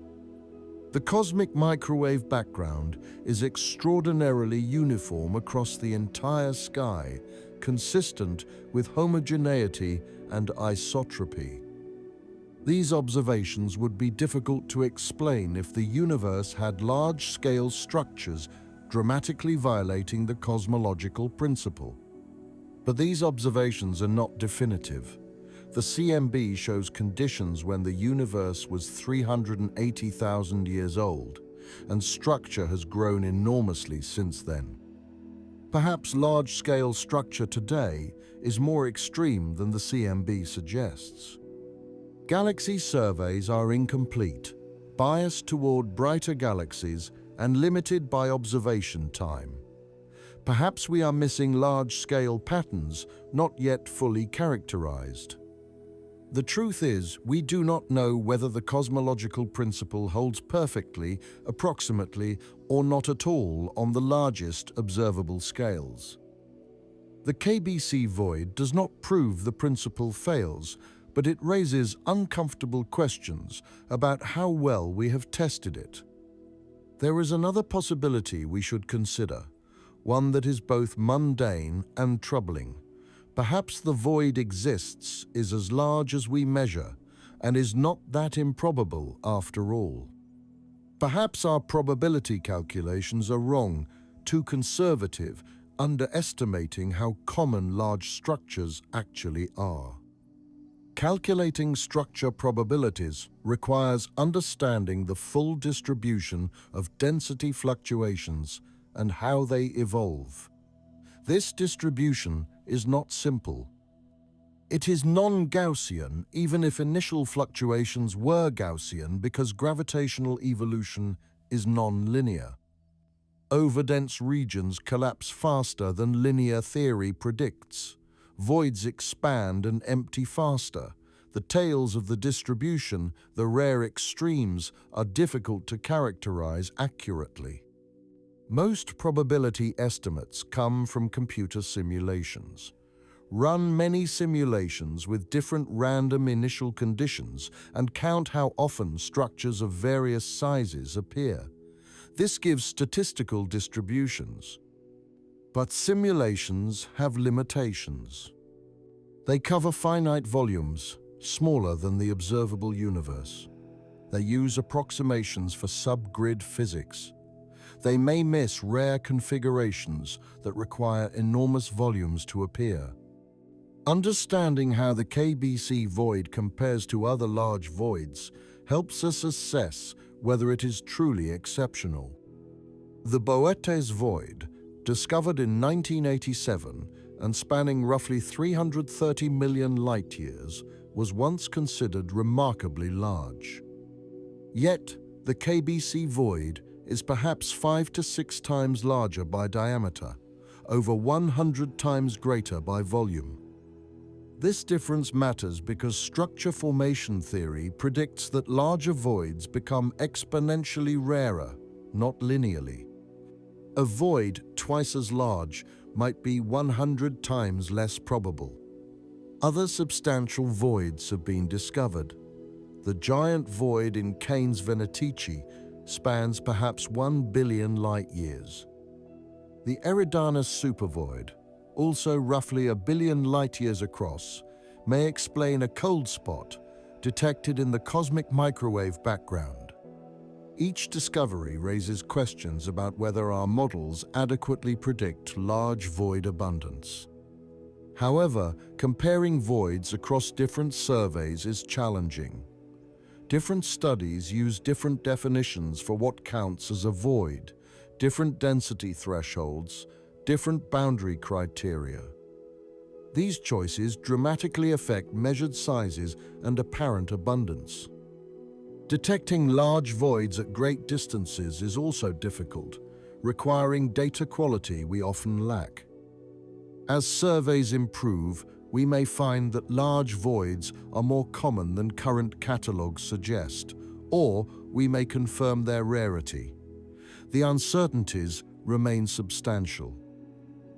The cosmic microwave background is extraordinarily uniform across the entire sky, consistent with homogeneity and isotropy. These observations would be difficult to explain if the universe had large-scale structures dramatically violating the cosmological principle. But these observations are not definitive. The CMB shows conditions when the universe was 380,000 years old, and structure has grown enormously since then. Perhaps large-scale structure today is more extreme than the CMB suggests. Galaxy surveys are incomplete, biased toward brighter galaxies, and limited by observation time. Perhaps we are missing large-scale patterns not yet fully characterized. The truth is, we do not know whether the cosmological principle holds perfectly, approximately, or not at all on the largest observable scales. The KBC Void does not prove the principle fails, but it raises uncomfortable questions about how well we have tested it. There is another possibility we should consider, one that is both mundane and troubling. Perhaps the void exists, is as large as we measure, and is not that improbable after all. Perhaps our probability calculations are wrong, too conservative, underestimating how common large structures actually are. Calculating structure probabilities requires understanding the full distribution of density fluctuations and how they evolve. This distribution is not simple. It is non-Gaussian, even if initial fluctuations were Gaussian, because gravitational evolution is non-linear. Overdense regions collapse faster than linear theory predicts. Voids expand and empty faster. The tails of the distribution, the rare extremes, are difficult to characterize accurately. Most probability estimates come from computer simulations. Run many simulations with different random initial conditions and count how often structures of various sizes appear. This gives statistical distributions. But simulations have limitations. They cover finite volumes, smaller than the observable universe. They use approximations for subgrid physics. They may miss rare configurations that require enormous volumes to appear. Understanding how the KBC Void compares to other large voids helps us assess whether it is truly exceptional. The Boötes Void, discovered in 1987 and spanning roughly 330 million light-years, was once considered remarkably large. Yet, the KBC Void is perhaps 5 to 6 times larger by diameter, over 100 times greater by volume. This difference matters because structure formation theory predicts that larger voids become exponentially rarer, not linearly. A void twice as large might be 100 times less probable. Other substantial voids have been discovered. The giant void in Canes Venatici spans perhaps 1 billion light-years. The Eridanus supervoid, also roughly 1 billion light-years across, may explain a cold spot detected in the cosmic microwave background. Each discovery raises questions about whether our models adequately predict large void abundance. However, comparing voids across different surveys is challenging. Different studies use different definitions for what counts as a void, different density thresholds, different boundary criteria. These choices dramatically affect measured sizes and apparent abundance. Detecting large voids at great distances is also difficult, requiring data quality we often lack. As surveys improve, we may find that large voids are more common than current catalogues suggest, or we may confirm their rarity. The uncertainties remain substantial.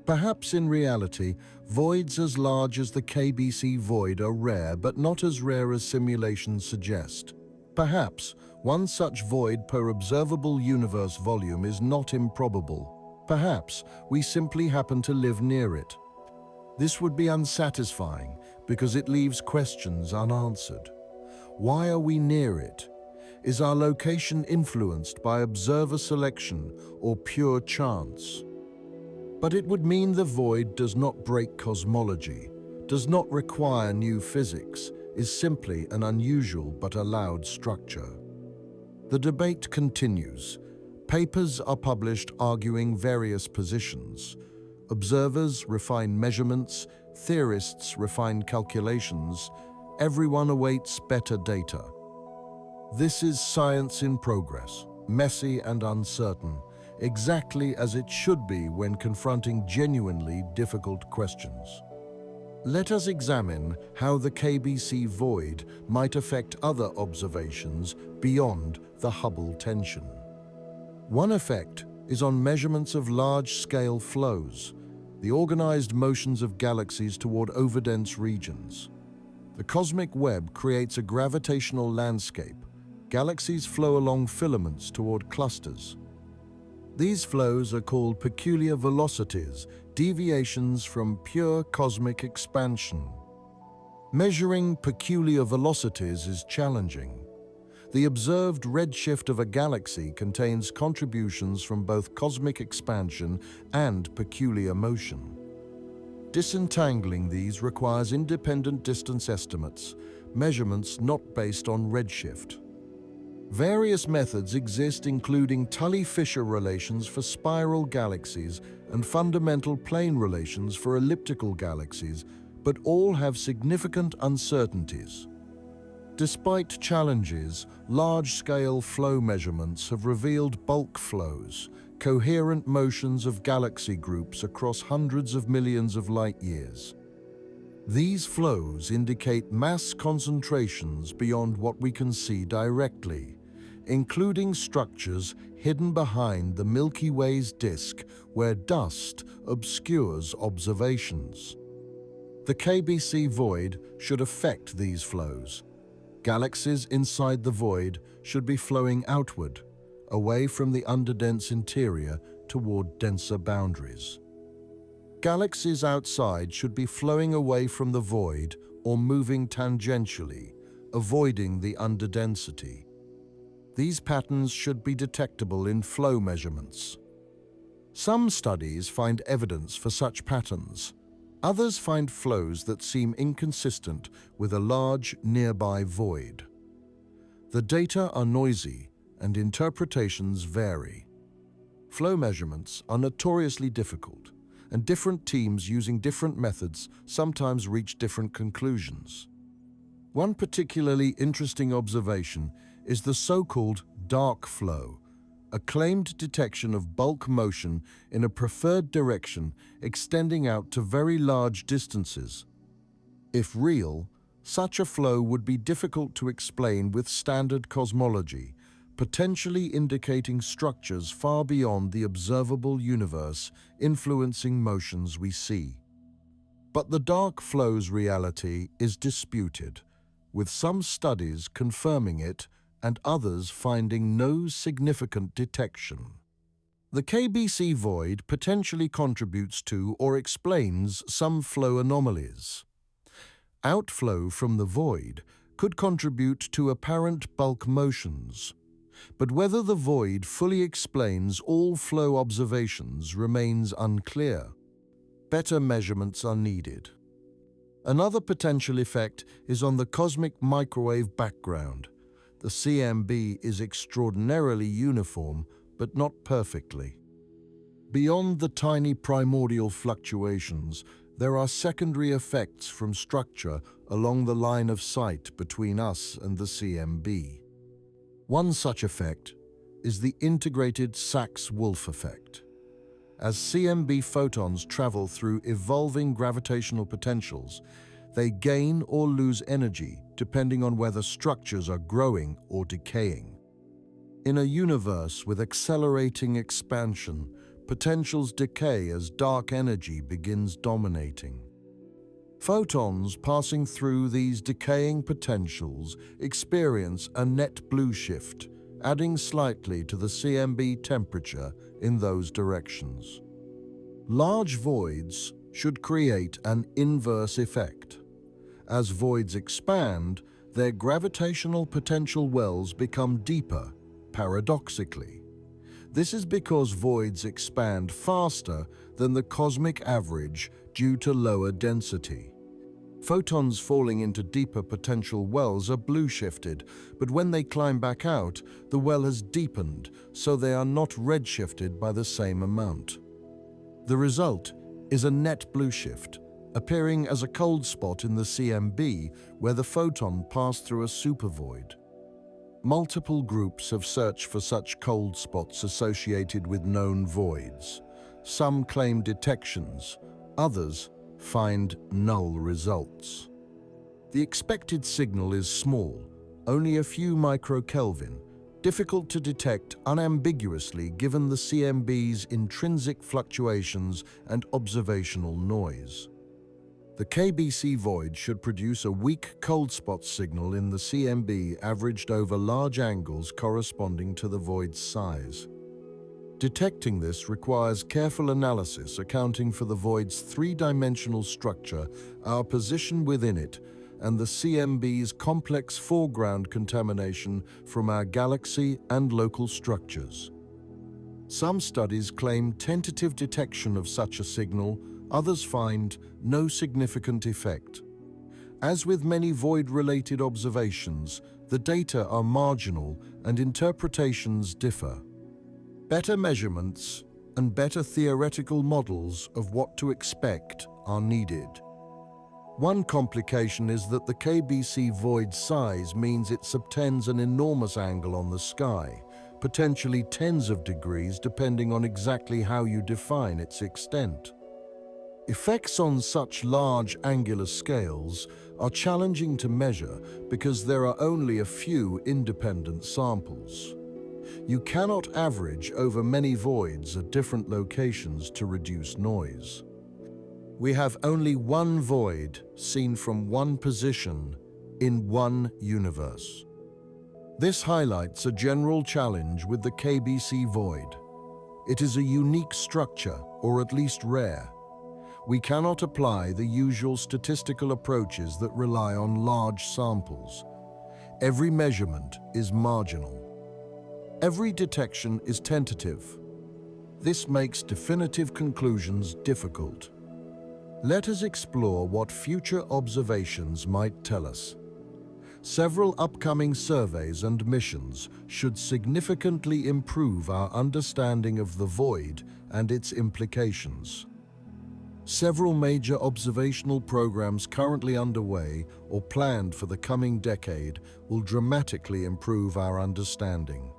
Perhaps in reality, voids as large as the KBC Void are rare, but not as rare as simulations suggest. Perhaps one such void per observable universe volume is not improbable. Perhaps we simply happen to live near it. This would be unsatisfying because it leaves questions unanswered. Why are we near it? Is our location influenced by observer selection or pure chance? But it would mean the void does not break cosmology, does not require new physics, is simply an unusual but allowed structure. The debate continues. Papers are published arguing various positions. Observers refine measurements, theorists refine calculations. Everyone awaits better data. This is science in progress, messy and uncertain, exactly as it should be when confronting genuinely difficult questions. Let us examine how the KBC Void might affect other observations beyond the Hubble tension. One effect is on measurements of large-scale flows, the organized motions of galaxies toward overdense regions. The cosmic web creates a gravitational landscape. Galaxies flow along filaments toward clusters. These flows are called peculiar velocities, deviations from pure cosmic expansion. Measuring peculiar velocities is challenging. The observed redshift of a galaxy contains contributions from both cosmic expansion and peculiar motion. Disentangling these requires independent distance estimates, measurements not based on redshift. Various methods exist, including Tully-Fisher relations for spiral galaxies and fundamental plane relations for elliptical galaxies, but all have significant uncertainties. Despite challenges, large-scale flow measurements have revealed bulk flows, coherent motions of galaxy groups across hundreds of millions of light-years. These flows indicate mass concentrations beyond what we can see directly, including structures hidden behind the Milky Way's disk where dust obscures observations. The KBC Void should affect these flows. Galaxies inside the void should be flowing outward, away from the underdense interior toward denser boundaries. Galaxies outside should be flowing away from the void or moving tangentially, avoiding the underdensity. These patterns should be detectable in flow measurements. Some studies find evidence for such patterns. Others find flows that seem inconsistent with a large nearby void. The data are noisy and interpretations vary. Flow measurements are notoriously difficult, and different teams using different methods sometimes reach different conclusions. One particularly interesting observation is the so-called dark flow, a claimed detection of bulk motion in a preferred direction extending out to very large distances. If real, such a flow would be difficult to explain with standard cosmology, potentially indicating structures far beyond the observable universe influencing motions we see. But the dark flow's reality is disputed, with some studies confirming it and others finding no significant detection. The KBC Void potentially contributes to or explains some flow anomalies. Outflow from the void could contribute to apparent bulk motions, but whether the void fully explains all flow observations remains unclear. Better measurements are needed. Another potential effect is on the cosmic microwave background. The CMB is extraordinarily uniform, but not perfectly. Beyond the tiny primordial fluctuations, there are secondary effects from structure along the line of sight between us and the CMB. One such effect is the integrated Sachs-Wolf effect. As CMB photons travel through evolving gravitational potentials, they gain or lose energy depending on whether structures are growing or decaying. In a universe with accelerating expansion, potentials decay as dark energy begins dominating. Photons passing through these decaying potentials experience a net blue shift, adding slightly to the CMB temperature in those directions. Large voids should create an inverse effect. As voids expand, their gravitational potential wells become deeper, paradoxically. This is because voids expand faster than the cosmic average due to lower density. Photons falling into deeper potential wells are blue shifted, but when they climb back out, the well has deepened, so they are not red shifted by the same amount. The result is a net blue shift, appearing as a cold spot in the CMB where the photon passed through a supervoid. Multiple groups have searched for such cold spots associated with known voids. Some claim detections, others find null results. The expected signal is small, only a few microkelvin, difficult to detect unambiguously given the CMB's intrinsic fluctuations and observational noise. The KBC Void should produce a weak cold spot signal in the CMB averaged over large angles corresponding to the void's size. Detecting this requires careful analysis accounting for the void's three-dimensional structure, our position within it, and the CMB's complex foreground contamination from our galaxy and local structures. Some studies claim tentative detection of such a signal, others find no significant effect. As with many void-related observations, the data are marginal and interpretations differ. Better measurements and better theoretical models of what to expect are needed. One complication is that the KBC void size means it subtends an enormous angle on the sky, potentially tens of degrees depending on exactly how you define its extent. Effects on such large angular scales are challenging to measure because there are only a few independent samples. You cannot average over many voids at different locations to reduce noise. We have only one void seen from one position in one universe. This highlights a general challenge with the KBC Void. It is a unique structure, or at least rare. We cannot apply the usual statistical approaches that rely on large samples. Every measurement is marginal. Every detection is tentative. This makes definitive conclusions difficult. Let us explore what future observations might tell us. Several upcoming surveys and missions should significantly improve our understanding of the void and its implications. Several major observational programs currently underway or planned for the coming decade will dramatically improve our understanding.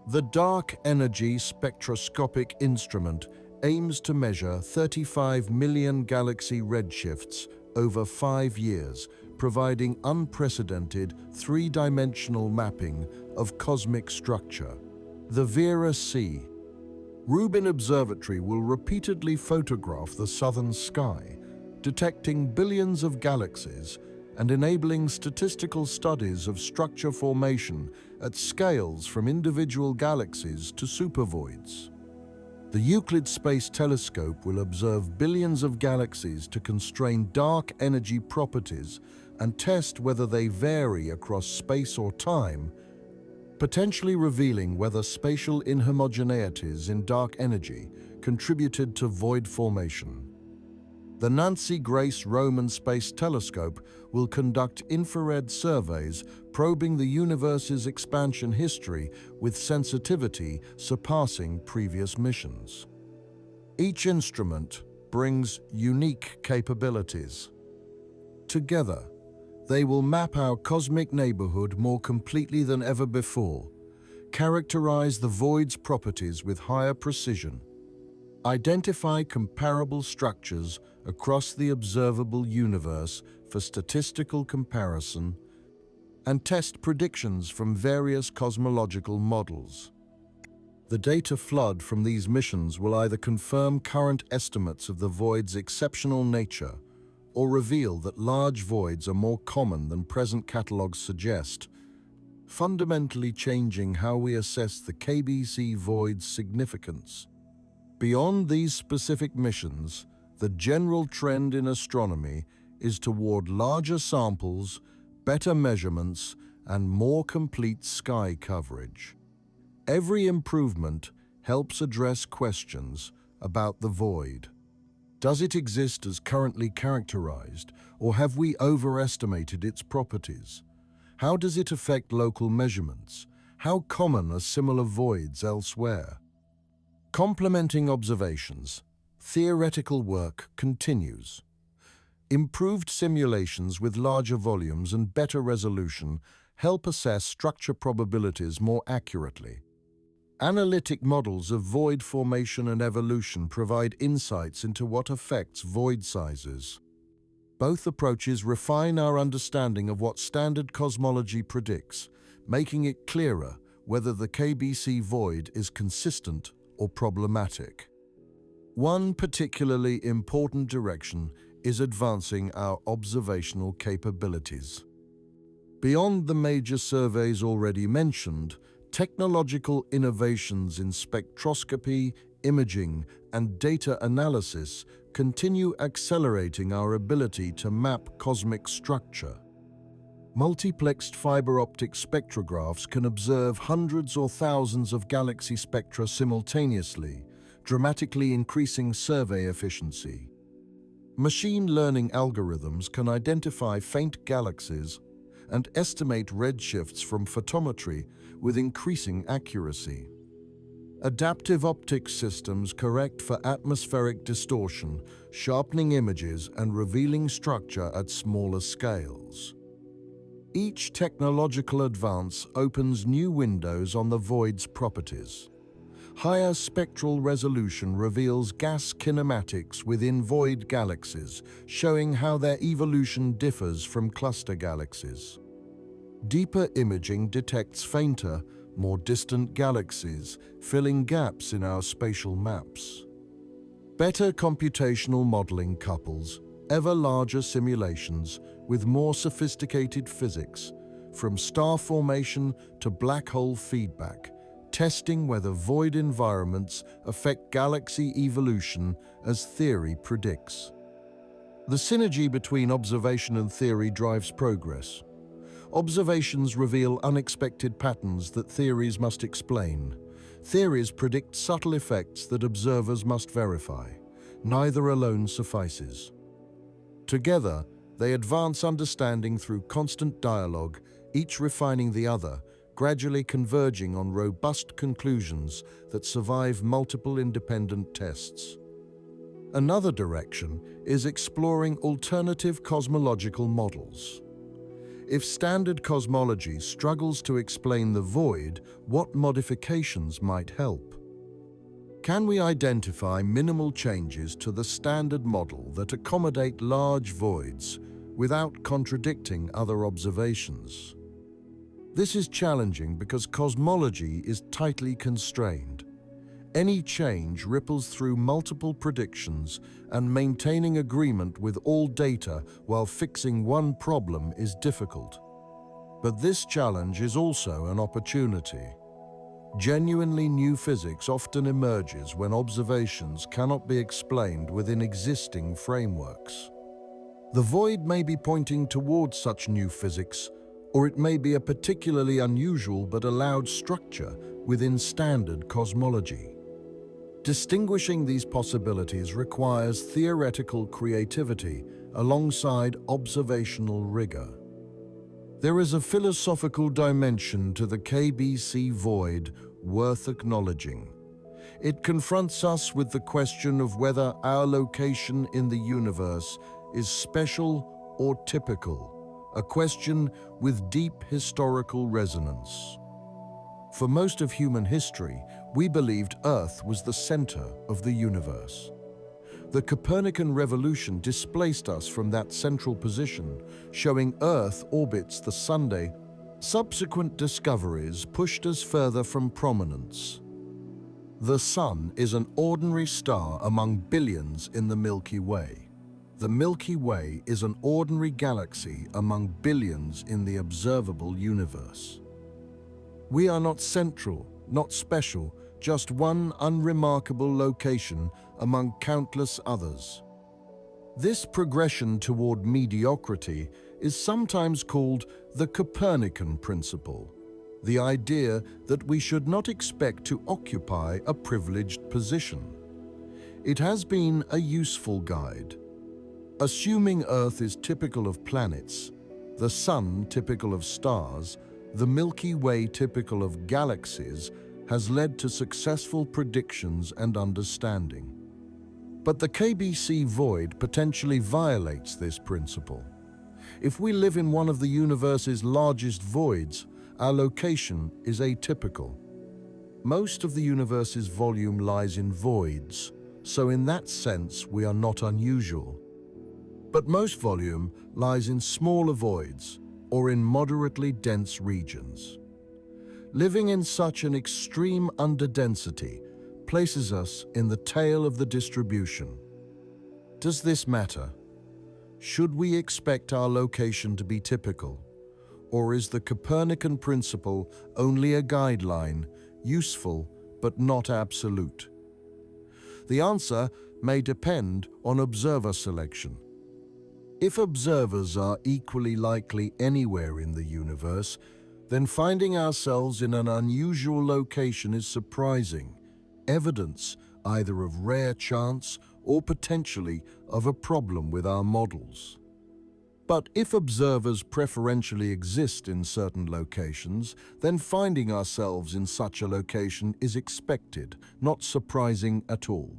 The Dark Energy Spectroscopic Instrument aims to measure 35 million galaxy redshifts over 5 years, providing unprecedented three-dimensional mapping of cosmic structure. The Vera-C Rubin Observatory will repeatedly photograph the southern sky, detecting billions of galaxies and enabling statistical studies of structure formation at scales from individual galaxies to supervoids. The Euclid Space Telescope will observe billions of galaxies to constrain dark energy properties and test whether they vary across space or time, potentially revealing whether spatial inhomogeneities in dark energy contributed to void formation. The Nancy Grace Roman Space Telescope will conduct infrared surveys probing the universe's expansion history with sensitivity surpassing previous missions. Each instrument brings unique capabilities. Together, they will map our cosmic neighborhood more completely than ever before, characterize the void's properties with higher precision, identify comparable structures across the observable universe for statistical comparison, and test predictions from various cosmological models. The data flood from these missions will either confirm current estimates of the void's exceptional nature or reveal that large voids are more common than present catalogues suggest, fundamentally changing how we assess the KBC Void's significance. Beyond these specific missions, the general trend in astronomy is toward larger samples, better measurements, and more complete sky coverage. Every improvement helps address questions about the void. Does it exist as currently characterized, or have we overestimated its properties? How does it affect local measurements? How common are similar voids elsewhere? Complementing observations, theoretical work continues. Improved simulations with larger volumes and better resolution help assess structure probabilities more accurately. Analytic models of void formation and evolution provide insights into what affects void sizes. Both approaches refine our understanding of what standard cosmology predicts, making it clearer whether the KBC void is consistent or problematic. One particularly important direction is advancing our observational capabilities. Beyond the major surveys already mentioned, technological innovations in spectroscopy, imaging, and data analysis continue accelerating our ability to map cosmic structure. Multiplexed fiber optic spectrographs can observe hundreds or thousands of galaxy spectra simultaneously, dramatically increasing survey efficiency. Machine learning algorithms can identify faint galaxies and estimate redshifts from photometry with increasing accuracy. Adaptive optics systems correct for atmospheric distortion, sharpening images and revealing structure at smaller scales. Each technological advance opens new windows on the void's properties. Higher spectral resolution reveals gas kinematics within void galaxies, showing how their evolution differs from cluster galaxies. Deeper imaging detects fainter, more distant galaxies, filling gaps in our spatial maps. Better computational modeling couples ever larger simulations with more sophisticated physics, from star formation to black hole feedback, testing whether void environments affect galaxy evolution as theory predicts. The synergy between observation and theory drives progress. Observations reveal unexpected patterns that theories must explain. Theories predict subtle effects that observers must verify. Neither alone suffices. Together, they advance understanding through constant dialogue, each refining the other, gradually converging on robust conclusions that survive multiple independent tests. Another direction is exploring alternative cosmological models. If standard cosmology struggles to explain the void, what modifications might help? Can we identify minimal changes to the standard model that accommodate large voids without contradicting other observations? This is challenging because cosmology is tightly constrained. Any change ripples through multiple predictions, and maintaining agreement with all data while fixing one problem is difficult. But this challenge is also an opportunity. Genuinely new physics often emerges when observations cannot be explained within existing frameworks. The void may be pointing towards such new physics, or it may be a particularly unusual but allowed structure within standard cosmology. Distinguishing these possibilities requires theoretical creativity alongside observational rigor. There is a philosophical dimension to the KBC Void worth acknowledging. It confronts us with the question of whether our location in the universe is special or typical, a question with deep historical resonance. For most of human history, we believed Earth was the center of the universe. The Copernican revolution displaced us from that central position, showing Earth orbits the Sun. Subsequent discoveries pushed us further from prominence. The Sun is an ordinary star among billions in the Milky Way. The Milky Way is an ordinary galaxy among billions in the observable universe. We are not central, not special, just one unremarkable location among countless others. This progression toward mediocrity is sometimes called the Copernican principle, the idea that we should not expect to occupy a privileged position. It has been a useful guide. Assuming Earth is typical of planets, the Sun typical of stars, the Milky Way typical of galaxies, has led to successful predictions and understanding. But the KBC Void potentially violates this principle. If we live in one of the universe's largest voids, our location is atypical. Most of the universe's volume lies in voids, so in that sense we are not unusual. But most volume lies in smaller voids, or in moderately dense regions. Living in such an extreme underdensity places us in the tail of the distribution. Does this matter? Should we expect our location to be typical? Or is the Copernican principle only a guideline, useful but not absolute? The answer may depend on observer selection. If observers are equally likely anywhere in the universe, then finding ourselves in an unusual location is surprising, evidence either of rare chance or potentially of a problem with our models. But if observers preferentially exist in certain locations, then finding ourselves in such a location is expected, not surprising at all.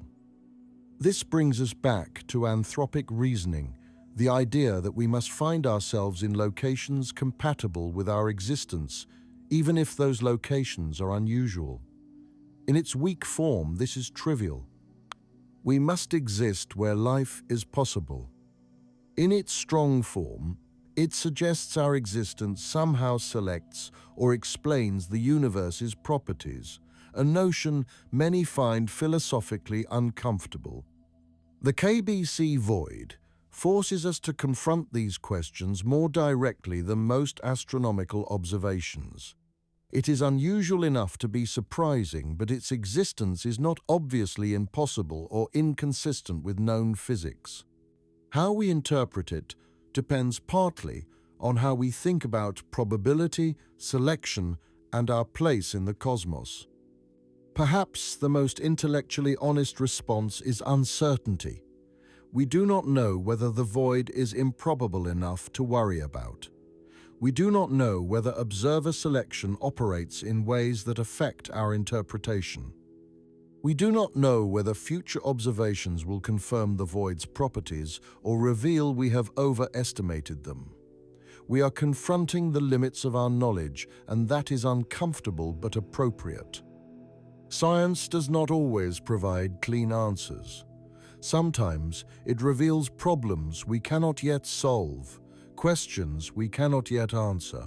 This brings us back to anthropic reasoning, the idea that we must find ourselves in locations compatible with our existence, even if those locations are unusual. In its weak form, this is trivial. We must exist where life is possible. In its strong form, it suggests our existence somehow selects or explains the universe's properties, a notion many find philosophically uncomfortable. The KBC Void forces us to confront these questions more directly than most astronomical observations. It is unusual enough to be surprising, but its existence is not obviously impossible or inconsistent with known physics. How we interpret it depends partly on how we think about probability, selection, and our place in the cosmos. Perhaps the most intellectually honest response is uncertainty. We do not know whether the void is improbable enough to worry about. We do not know whether observer selection operates in ways that affect our interpretation. We do not know whether future observations will confirm the void's properties or reveal we have overestimated them. We are confronting the limits of our knowledge, and that is uncomfortable but appropriate. Science does not always provide clean answers. Sometimes it reveals problems we cannot yet solve, questions we cannot yet answer.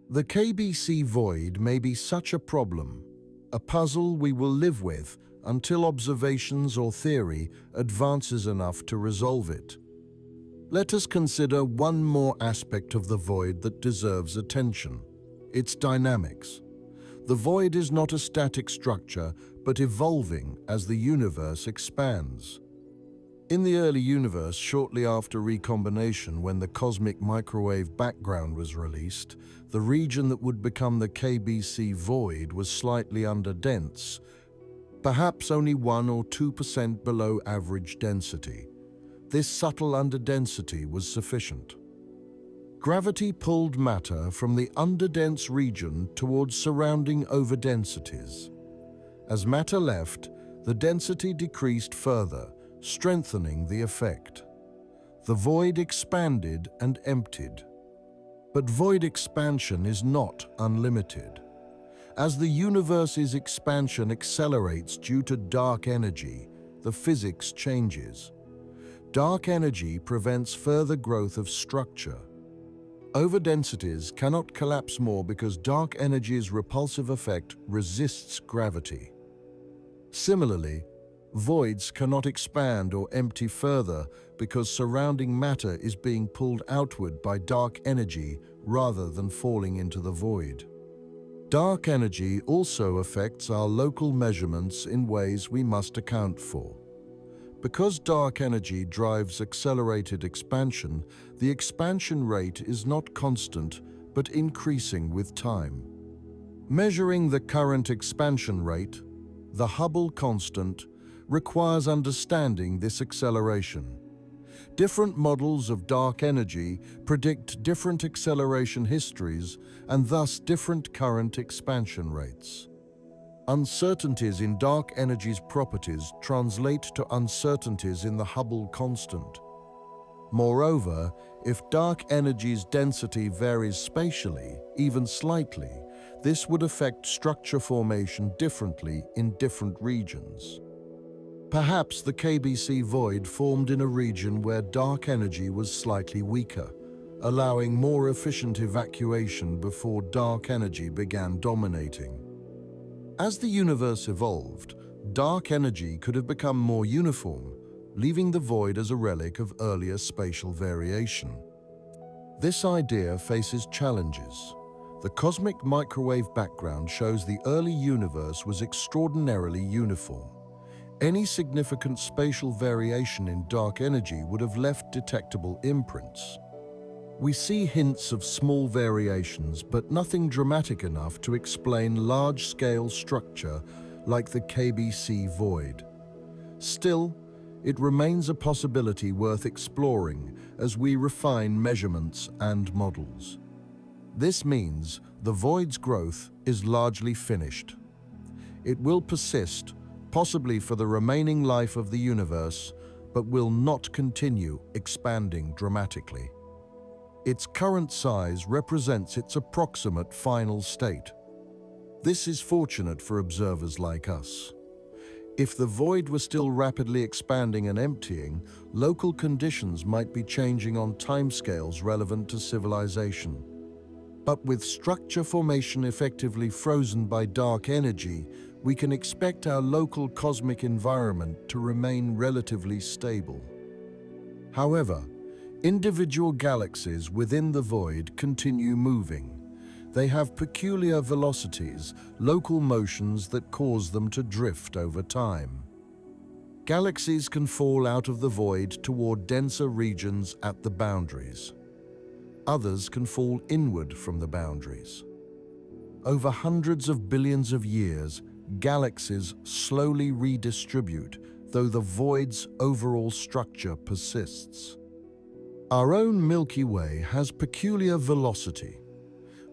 The KBC Void may be such a problem, a puzzle we will live with until observations or theory advances enough to resolve it. Let us consider one more aspect of the void that deserves attention: its dynamics. The void is not a static structure, but evolving as the universe expands. In the early universe, shortly after recombination, when the cosmic microwave background was released, the region that would become the KBC Void was slightly underdense, perhaps only 1 or 2% below average density. This subtle underdensity was sufficient. Gravity pulled matter from the underdense region towards surrounding overdensities. As matter left, the density decreased further, strengthening the effect. The void expanded and emptied. But void expansion is not unlimited. As the universe's expansion accelerates due to dark energy, the physics changes. Dark energy prevents further growth of structure. Overdensities cannot collapse more because dark energy's repulsive effect resists gravity. Similarly, voids cannot expand or empty further because surrounding matter is being pulled outward by dark energy rather than falling into the void. Dark energy also affects our local measurements in ways we must account for. Because dark energy drives accelerated expansion, the expansion rate is not constant but increasing with time. Measuring the current expansion rate, the Hubble constant, requires understanding this acceleration. Different models of dark energy predict different acceleration histories and thus different current expansion rates. Uncertainties in dark energy's properties translate to uncertainties in the Hubble constant. Moreover, if dark energy's density varies spatially, even slightly, this would affect structure formation differently in different regions. Perhaps the KBC Void formed in a region where dark energy was slightly weaker, allowing more efficient evacuation before dark energy began dominating. As the universe evolved, dark energy could have become more uniform, leaving the void as a relic of earlier spatial variation. This idea faces challenges. The cosmic microwave background shows the early universe was extraordinarily uniform. Any significant spatial variation in dark energy would have left detectable imprints. We see hints of small variations, but nothing dramatic enough to explain large-scale structure like the KBC Void. Still, it remains a possibility worth exploring as we refine measurements and models. This means the void's growth is largely finished. It will persist, possibly for the remaining life of the universe, but will not continue expanding dramatically. Its current size represents its approximate final state. This is fortunate for observers like us. If the void were still rapidly expanding and emptying, local conditions might be changing on timescales relevant to civilization. But with structure formation effectively frozen by dark energy, we can expect our local cosmic environment to remain relatively stable. However, individual galaxies within the void continue moving. They have peculiar velocities, local motions that cause them to drift over time. Galaxies can fall out of the void toward denser regions at the boundaries. Others can fall inward from the boundaries. Over hundreds of billions of years, galaxies slowly redistribute, though the void's overall structure persists. Our own Milky Way has peculiar velocity.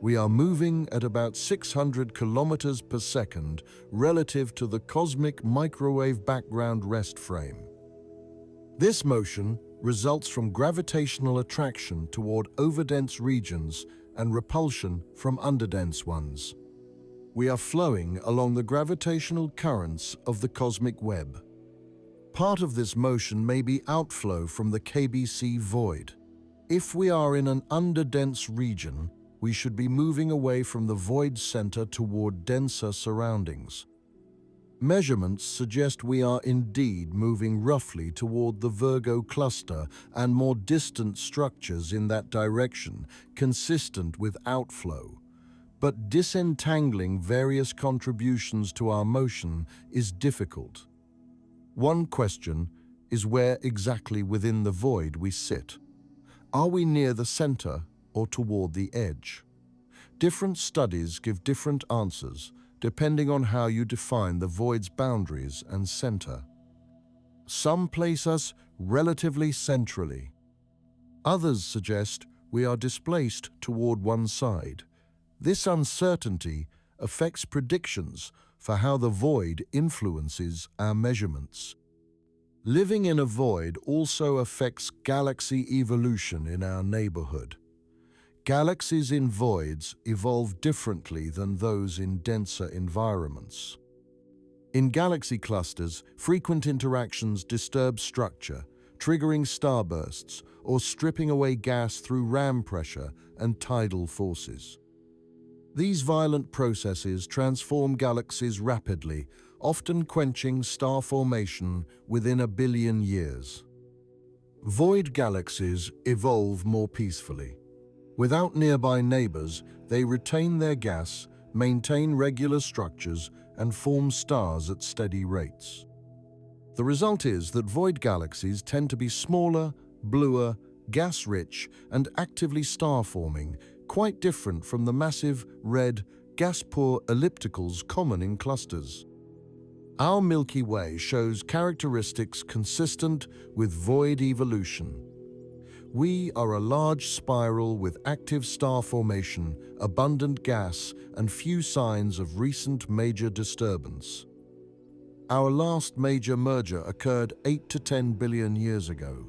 We are moving at about 600 kilometers per second relative to the cosmic microwave background rest frame. This motion results from gravitational attraction toward overdense regions and repulsion from underdense ones. We are flowing along the gravitational currents of the cosmic web. Part of this motion may be outflow from the KBC Void. If we are in an underdense region, we should be moving away from the void center toward denser surroundings. Measurements suggest we are indeed moving roughly toward the Virgo cluster and more distant structures in that direction, consistent with outflow. But disentangling various contributions to our motion is difficult. One question is where exactly within the void we sit. Are we near the center or toward the edge? Different studies give different answers, depending on how you define the void's boundaries and center. Some place us relatively centrally. Others suggest we are displaced toward one side. This uncertainty affects predictions for how the void influences our measurements. Living in a void also affects galaxy evolution in our neighborhood. Galaxies in voids evolve differently than those in denser environments. In galaxy clusters, frequent interactions disturb structure, triggering starbursts or stripping away gas through ram pressure and tidal forces. These violent processes transform galaxies rapidly, often quenching star formation within a billion years. Void galaxies evolve more peacefully. Without nearby neighbors, they retain their gas, maintain regular structures, and form stars at steady rates. The result is that void galaxies tend to be smaller, bluer, gas-rich, and actively star-forming, quite different from the massive, red, gas-poor ellipticals common in clusters. Our Milky Way shows characteristics consistent with void evolution. We are a large spiral with active star formation, abundant gas, and few signs of recent major disturbance. Our last major merger occurred 8 to 10 billion years ago.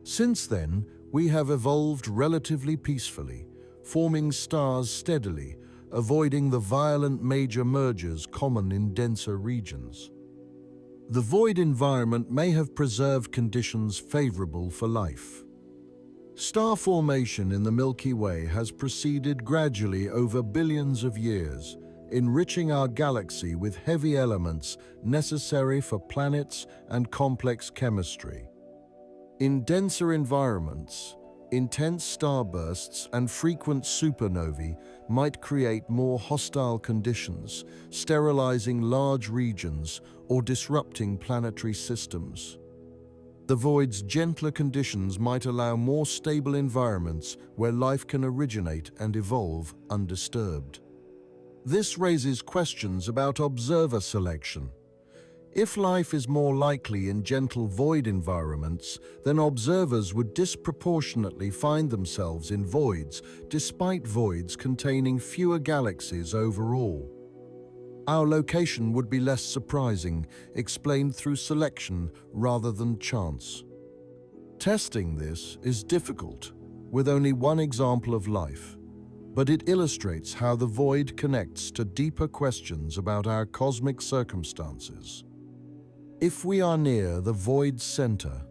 Since then, we have evolved relatively peacefully, forming stars steadily, avoiding the violent major mergers common in denser regions. The void environment may have preserved conditions favorable for life. Star formation in the Milky Way has proceeded gradually over billions of years, enriching our galaxy with heavy elements necessary for planets and complex chemistry. In denser environments, intense starbursts and frequent supernovae might create more hostile conditions, sterilizing large regions or disrupting planetary systems. The void's gentler conditions might allow more stable environments where life can originate and evolve undisturbed. This raises questions about observer selection. If life is more likely in gentle void environments, then observers would disproportionately find themselves in voids, despite voids containing fewer galaxies overall. Our location would be less surprising, explained through selection rather than chance. Testing this is difficult, with only one example of life, but it illustrates how the void connects to deeper questions about our cosmic circumstances. If we are near the void's center,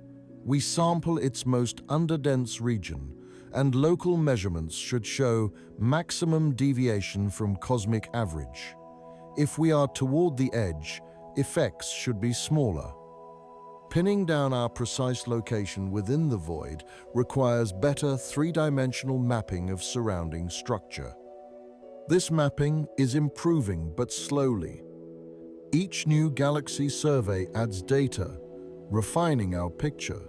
we sample its most underdense region, and local measurements should show maximum deviation from cosmic average. If we are toward the edge, effects should be smaller. Pinning down our precise location within the void requires better three-dimensional mapping of surrounding structure. This mapping is improving but slowly. Each new galaxy survey adds data, refining our picture.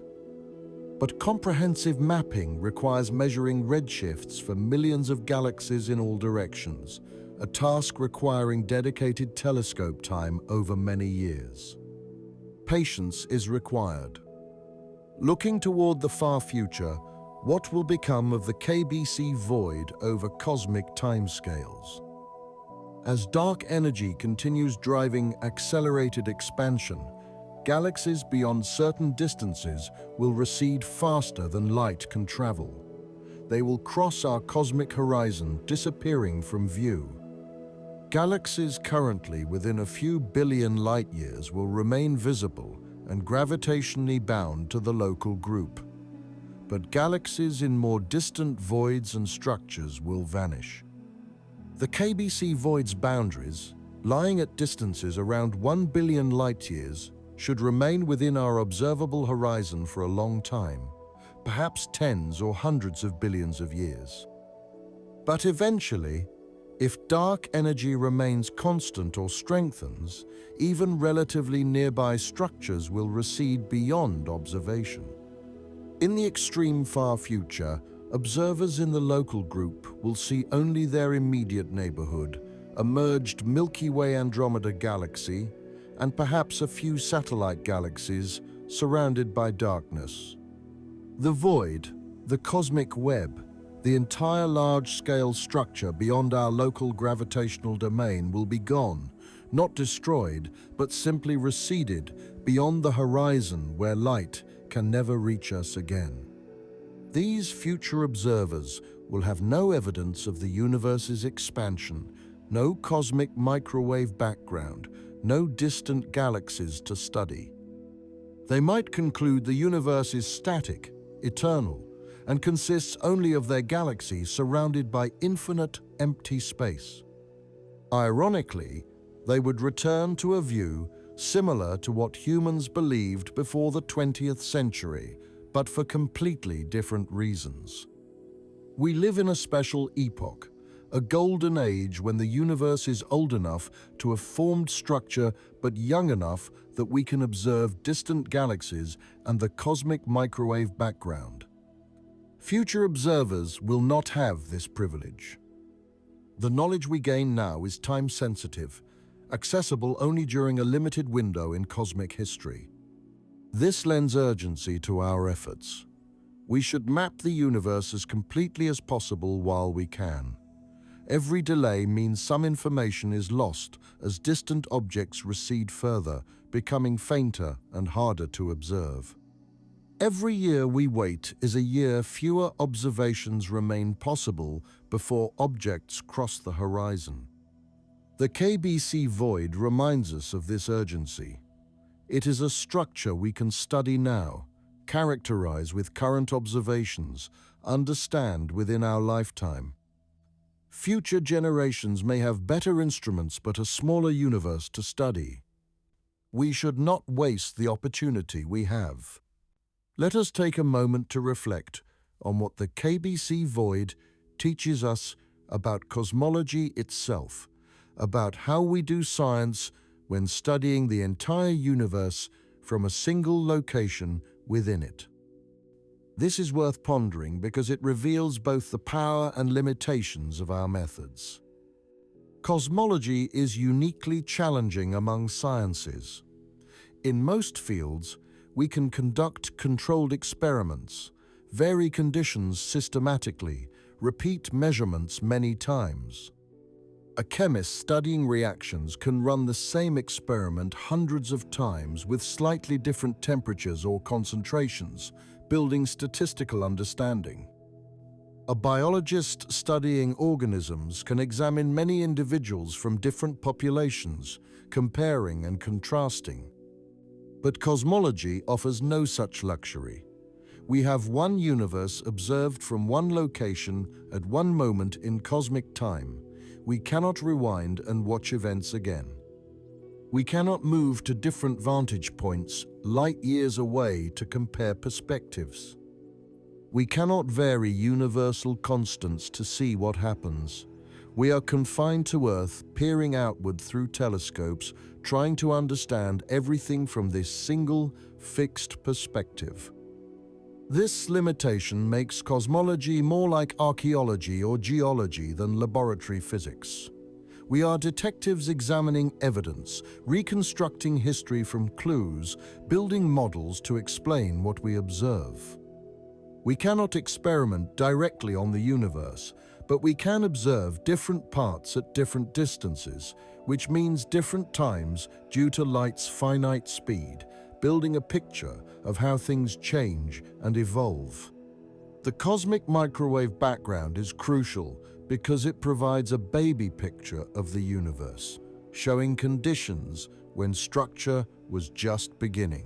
But comprehensive mapping requires measuring redshifts for millions of galaxies in all directions, a task requiring dedicated telescope time over many years. Patience is required. Looking toward the far future, what will become of the KBC Void over cosmic timescales? As dark energy continues driving accelerated expansion, galaxies beyond certain distances will recede faster than light can travel. They will cross our cosmic horizon, disappearing from view. Galaxies currently within a few billion light-years will remain visible and gravitationally bound to the local group. But galaxies in more distant voids and structures will vanish. The KBC Void's boundaries, lying at distances around 1 billion light-years, should remain within our observable horizon for a long time, perhaps tens or hundreds of billions of years. But eventually, if dark energy remains constant or strengthens, even relatively nearby structures will recede beyond observation. In the extreme far future, observers in the local group will see only their immediate neighborhood, a merged Milky Way Andromeda galaxy, and perhaps a few satellite galaxies surrounded by darkness. The void, the cosmic web, the entire large-scale structure beyond our local gravitational domain will be gone, not destroyed, but simply receded beyond the horizon where light can never reach us again. These future observers will have no evidence of the universe's expansion, no cosmic microwave background, no distant galaxies to study. They might conclude the universe is static, eternal, and consists only of their galaxy surrounded by infinite empty space. Ironically, they would return to a view similar to what humans believed before the 20th century, but for completely different reasons. We live in a special epoch, a golden age when the universe is old enough to have formed structure but young enough that we can observe distant galaxies and the cosmic microwave background. Future observers will not have this privilege. The knowledge we gain now is time-sensitive, accessible only during a limited window in cosmic history. This lends urgency to our efforts. We should map the universe as completely as possible while we can. Every delay means some information is lost as distant objects recede further, becoming fainter and harder to observe. Every year we wait is a year fewer observations remain possible before objects cross the horizon. The KBC Void reminds us of this urgency. It is a structure we can study now, characterize with current observations, understand within our lifetime. Future generations may have better instruments but a smaller universe to study. We should not waste the opportunity we have. Let us take a moment to reflect on what the KBC Void teaches us about cosmology itself, about how we do science when studying the entire universe from a single location within it. This is worth pondering because it reveals both the power and limitations of our methods. Cosmology is uniquely challenging among sciences. In most fields, we can conduct controlled experiments, vary conditions systematically, repeat measurements many times. A chemist studying reactions can run the same experiment hundreds of times with slightly different temperatures or concentrations, building statistical understanding. A biologist studying organisms can examine many individuals from different populations, comparing and contrasting. But cosmology offers no such luxury. We have one universe observed from one location at one moment in cosmic time. We cannot rewind and watch events again. We cannot move to different vantage points light years away to compare perspectives. We cannot vary universal constants to see what happens. We are confined to Earth, peering outward through telescopes, trying to understand everything from this single, fixed perspective. This limitation makes cosmology more like archaeology or geology than laboratory physics. We are detectives examining evidence, reconstructing history from clues, building models to explain what we observe. We cannot experiment directly on the universe, but we can observe different parts at different distances, which means different times due to light's finite speed, building a picture of how things change and evolve. The cosmic microwave background is crucial because it provides a baby picture of the universe, showing conditions when structure was just beginning.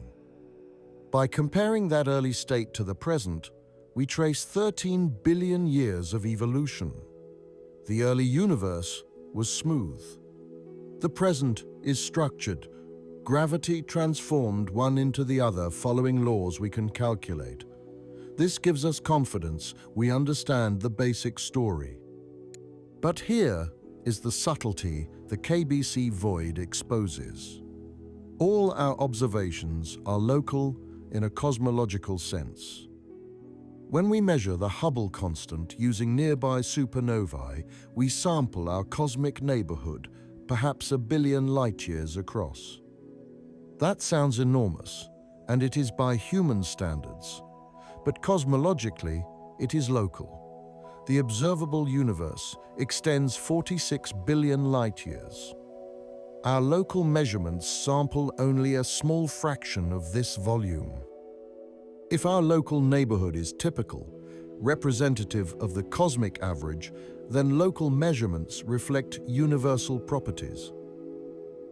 By comparing that early state to the present, we trace 13 billion years of evolution. The early universe was smooth. The present is structured. Gravity transformed one into the other following laws we can calculate. This gives us confidence we understand the basic story. But here is the subtlety the KBC Void exposes. All our observations are local in a cosmological sense. When we measure the Hubble constant using nearby supernovae, we sample our cosmic neighborhood, perhaps a billion light-years across. That sounds enormous, and it is by human standards. But cosmologically, it is local. The observable universe extends 46 billion light-years. Our local measurements sample only a small fraction of this volume. If our local neighborhood is typical, representative of the cosmic average, then local measurements reflect universal properties.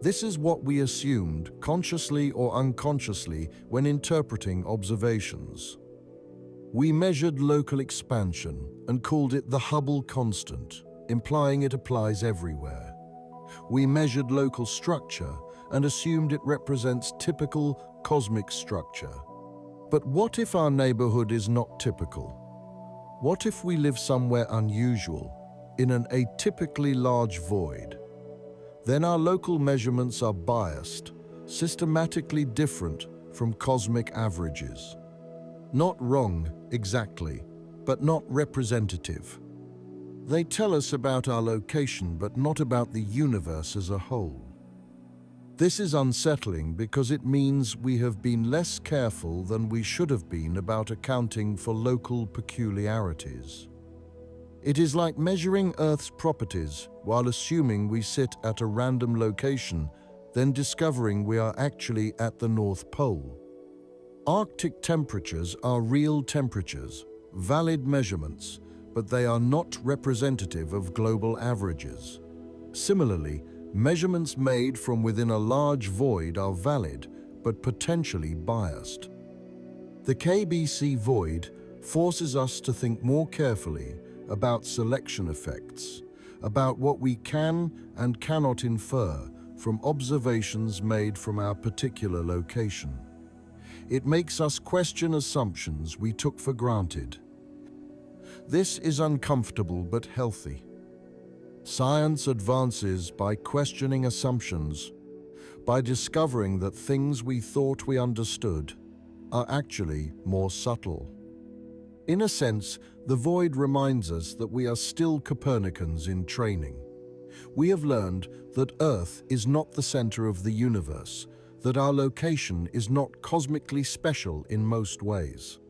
This is what we assumed, consciously or unconsciously, when interpreting observations. We measured local expansion and called it the Hubble constant, implying it applies everywhere. We measured local structure and assumed it represents typical cosmic structure. But what if our neighborhood is not typical? What if we live somewhere unusual, in an atypically large void? Then our local measurements are biased, systematically different from cosmic averages. Not wrong, exactly, but not representative. They tell us about our location, but not about the universe as a whole. This is unsettling because it means we have been less careful than we should have been about accounting for local peculiarities. It is like measuring Earth's properties while assuming we sit at a random location, then discovering we are actually at the North Pole. Arctic temperatures are real temperatures, valid measurements, but they are not representative of global averages. Similarly, measurements made from within a large void are valid, but potentially biased. The KBC Void forces us to think more carefully about selection effects, about what we can and cannot infer from observations made from our particular location. It makes us question assumptions we took for granted. This is uncomfortable but healthy. Science advances by questioning assumptions, by discovering that things we thought we understood are actually more subtle. In a sense, the void reminds us that we are still Copernicans in training. We have learned that Earth is not the center of the universe, that our location is not cosmically special in most ways.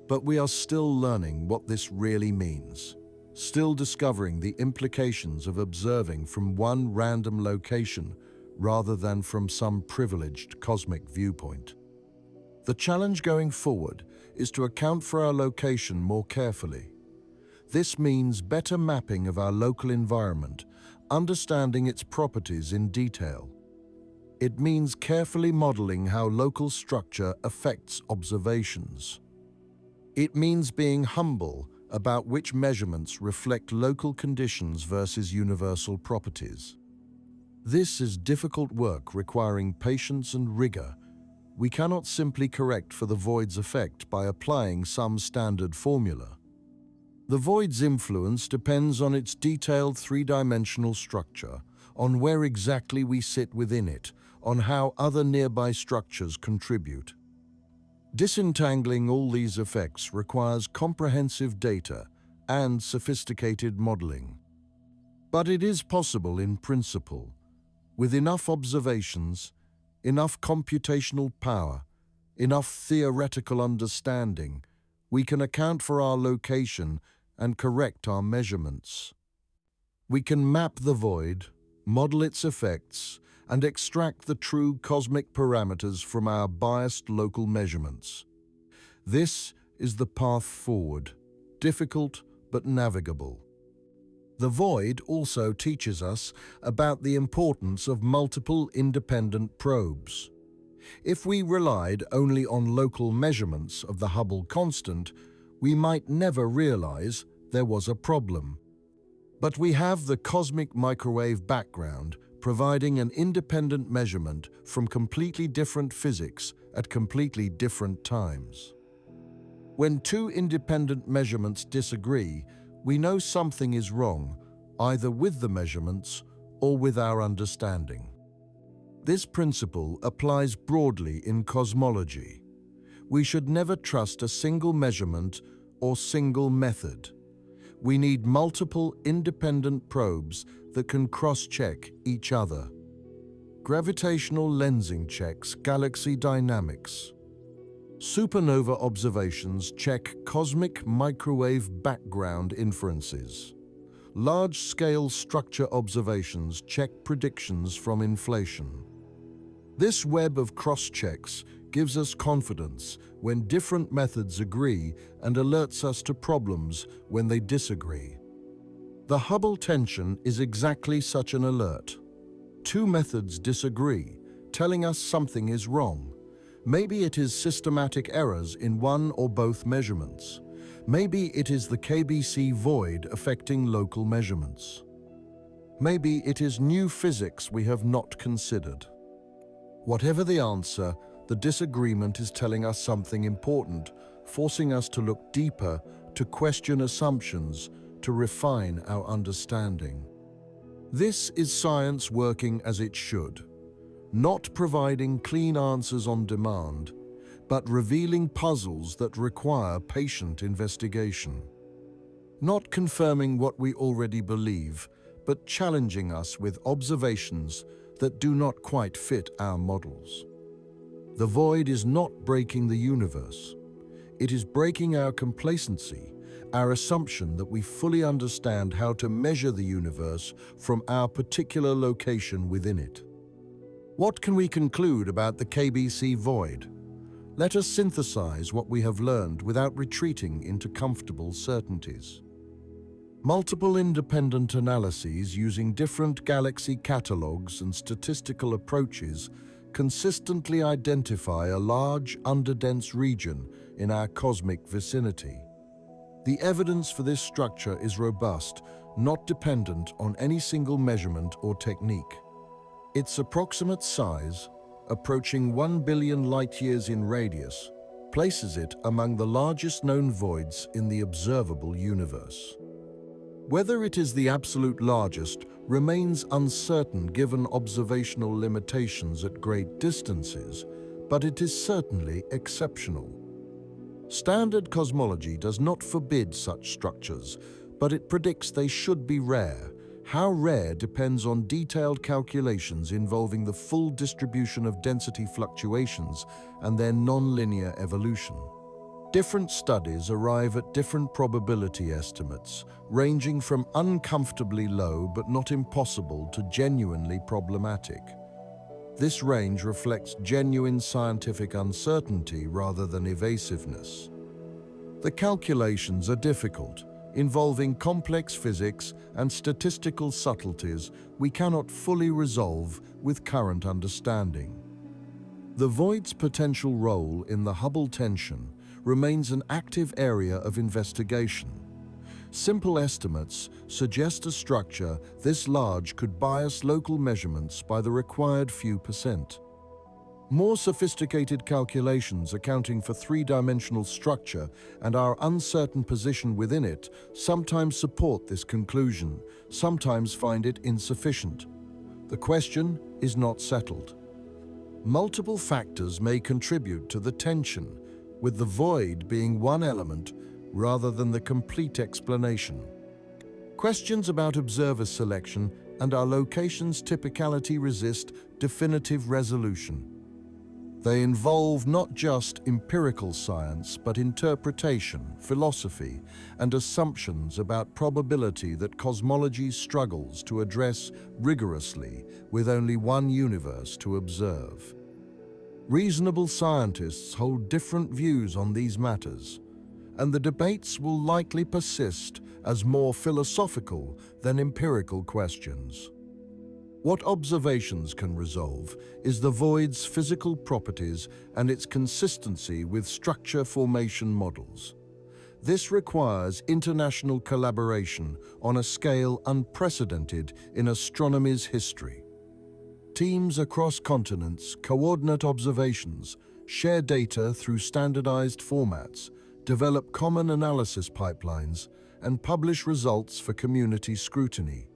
But we are still learning what this really means, still discovering the implications of observing from one random location rather than from some privileged cosmic viewpoint. The challenge going forward is to account for our location more carefully. This means better mapping of our local environment, understanding its properties in detail. It means carefully modeling how local structure affects observations. It means being humble about which measurements reflect local conditions versus universal properties. This is difficult work requiring patience and rigor. We cannot simply correct for the void's effect by applying some standard formula. The void's influence depends on its detailed three-dimensional structure, on where exactly we sit within it, on how other nearby structures contribute. Disentangling all these effects requires comprehensive data and sophisticated modeling. But it is possible in principle. With enough observations, enough computational power, enough theoretical understanding, we can account for our location and correct our measurements. We can map the void, model its effects, and extract the true cosmic parameters from our biased local measurements. This is the path forward, difficult but navigable. The void also teaches us about the importance of multiple independent probes. If we relied only on local measurements of the Hubble constant, we might never realize there was a problem. But we have the cosmic microwave background providing an independent measurement from completely different physics at completely different times. When two independent measurements disagree, we know something is wrong, either with the measurements or with our understanding. This principle applies broadly in cosmology. We should never trust a single measurement or single method. We need multiple independent probes that can cross-check each other. Gravitational lensing checks galaxy dynamics. Supernova observations check cosmic microwave background inferences. Large-scale structure observations check predictions from inflation. This web of cross-checks gives us confidence when different methods agree and alerts us to problems when they disagree. The Hubble tension is exactly such an alert. Two methods disagree, telling us something is wrong. Maybe it is systematic errors in one or both measurements. Maybe it is the KBC Void affecting local measurements. Maybe it is new physics we have not considered. Whatever the answer, the disagreement is telling us something important, forcing us to look deeper, to question assumptions, to refine our understanding. This is science working as it should, not providing clean answers on demand, but revealing puzzles that require patient investigation. Not confirming what we already believe, but challenging us with observations that do not quite fit our models. The void is not breaking the universe. It is breaking our complacency, our assumption that we fully understand how to measure the universe from our particular location within it. What can we conclude about the KBC Void? Let us synthesize what we have learned without retreating into comfortable certainties. Multiple independent analyses using different galaxy catalogs and statistical approaches consistently identify a large, underdense region in our cosmic vicinity. The evidence for this structure is robust, not dependent on any single measurement or technique. Its approximate size, approaching 1 billion light-years in radius, places it among the largest known voids in the observable universe. Whether it is the absolute largest remains uncertain given observational limitations at great distances, but it is certainly exceptional. Standard cosmology does not forbid such structures, but it predicts they should be rare. How rare depends on detailed calculations involving the full distribution of density fluctuations and their nonlinear evolution. Different studies arrive at different probability estimates, ranging from uncomfortably low but not impossible to genuinely problematic. This range reflects genuine scientific uncertainty rather than evasiveness. The calculations are difficult, involving complex physics and statistical subtleties we cannot fully resolve with current understanding. The void's potential role in the Hubble tension remains an active area of investigation. Simple estimates suggest a structure this large could bias local measurements by the required few percent. More sophisticated calculations accounting for three-dimensional structure and our uncertain position within it sometimes support this conclusion, sometimes find it insufficient. The question is not settled. Multiple factors may contribute to the tension, with the void being one element rather than the complete explanation. Questions about observer selection and our location's typicality resist definitive resolution. They involve not just empirical science, but interpretation, philosophy, and assumptions about probability that cosmology struggles to address rigorously with only one universe to observe. Reasonable scientists hold different views on these matters, and the debates will likely persist as more philosophical than empirical questions. What observations can resolve is the void's physical properties and its consistency with structure formation models. This requires international collaboration on a scale unprecedented in astronomy's history. Teams across continents coordinate observations, share data through standardized formats, develop common analysis pipelines, and publish results for community scrutiny.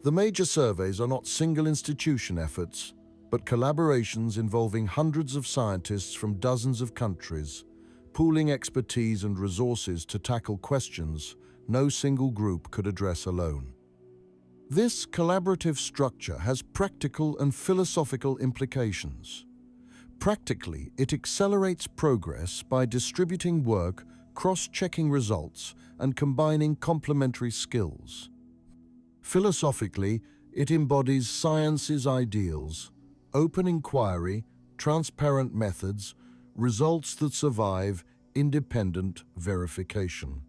The major surveys are not single institution efforts, but collaborations involving hundreds of scientists from dozens of countries, pooling expertise and resources to tackle questions no single group could address alone. This collaborative structure has practical and philosophical implications. Practically, it accelerates progress by distributing work, cross-checking results, and combining complementary skills. Philosophically, it embodies science's ideals: open inquiry, transparent methods, results that survive independent verification.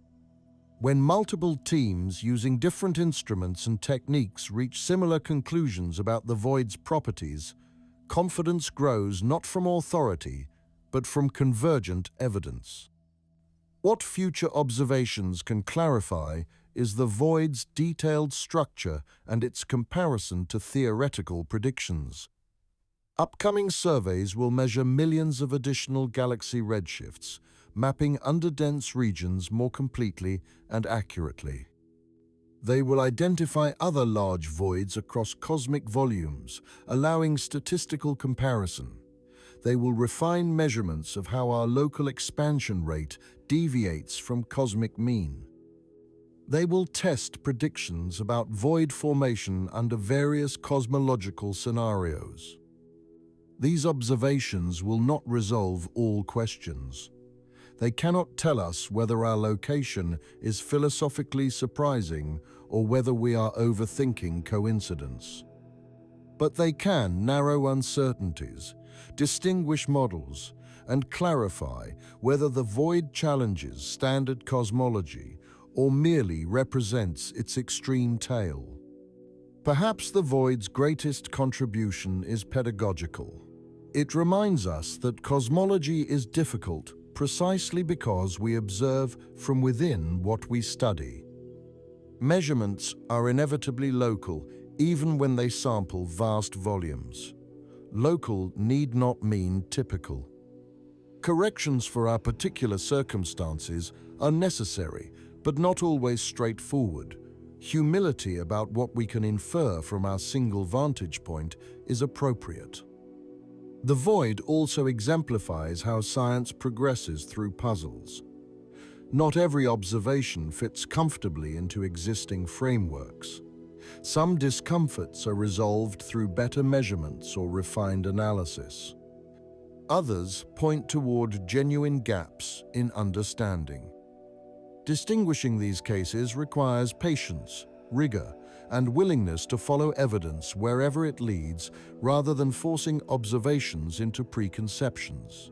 When multiple teams using different instruments and techniques reach similar conclusions about the void's properties, confidence grows not from authority, but from convergent evidence. What future observations can clarify is the void's detailed structure and its comparison to theoretical predictions. Upcoming surveys will measure millions of additional galaxy redshifts, mapping underdense regions more completely and accurately. They will identify other large voids across cosmic volumes, allowing statistical comparison. They will refine measurements of how our local expansion rate deviates from cosmic mean. They will test predictions about void formation under various cosmological scenarios. These observations will not resolve all questions. They cannot tell us whether our location is philosophically surprising or whether we are overthinking coincidence. But they can narrow uncertainties, distinguish models, and clarify whether the void challenges standard cosmology or merely represents its extreme tail. Perhaps the void's greatest contribution is pedagogical. It reminds us that cosmology is difficult precisely because we observe from within what we study. Measurements are inevitably local, even when they sample vast volumes. Local need not mean typical. Corrections for our particular circumstances are necessary, but not always straightforward. Humility about what we can infer from our single vantage point is appropriate. The void also exemplifies how science progresses through puzzles. Not every observation fits comfortably into existing frameworks. Some discomforts are resolved through better measurements or refined analysis. Others point toward genuine gaps in understanding. Distinguishing these cases requires patience, rigor, and willingness to follow evidence wherever it leads, rather than forcing observations into preconceptions.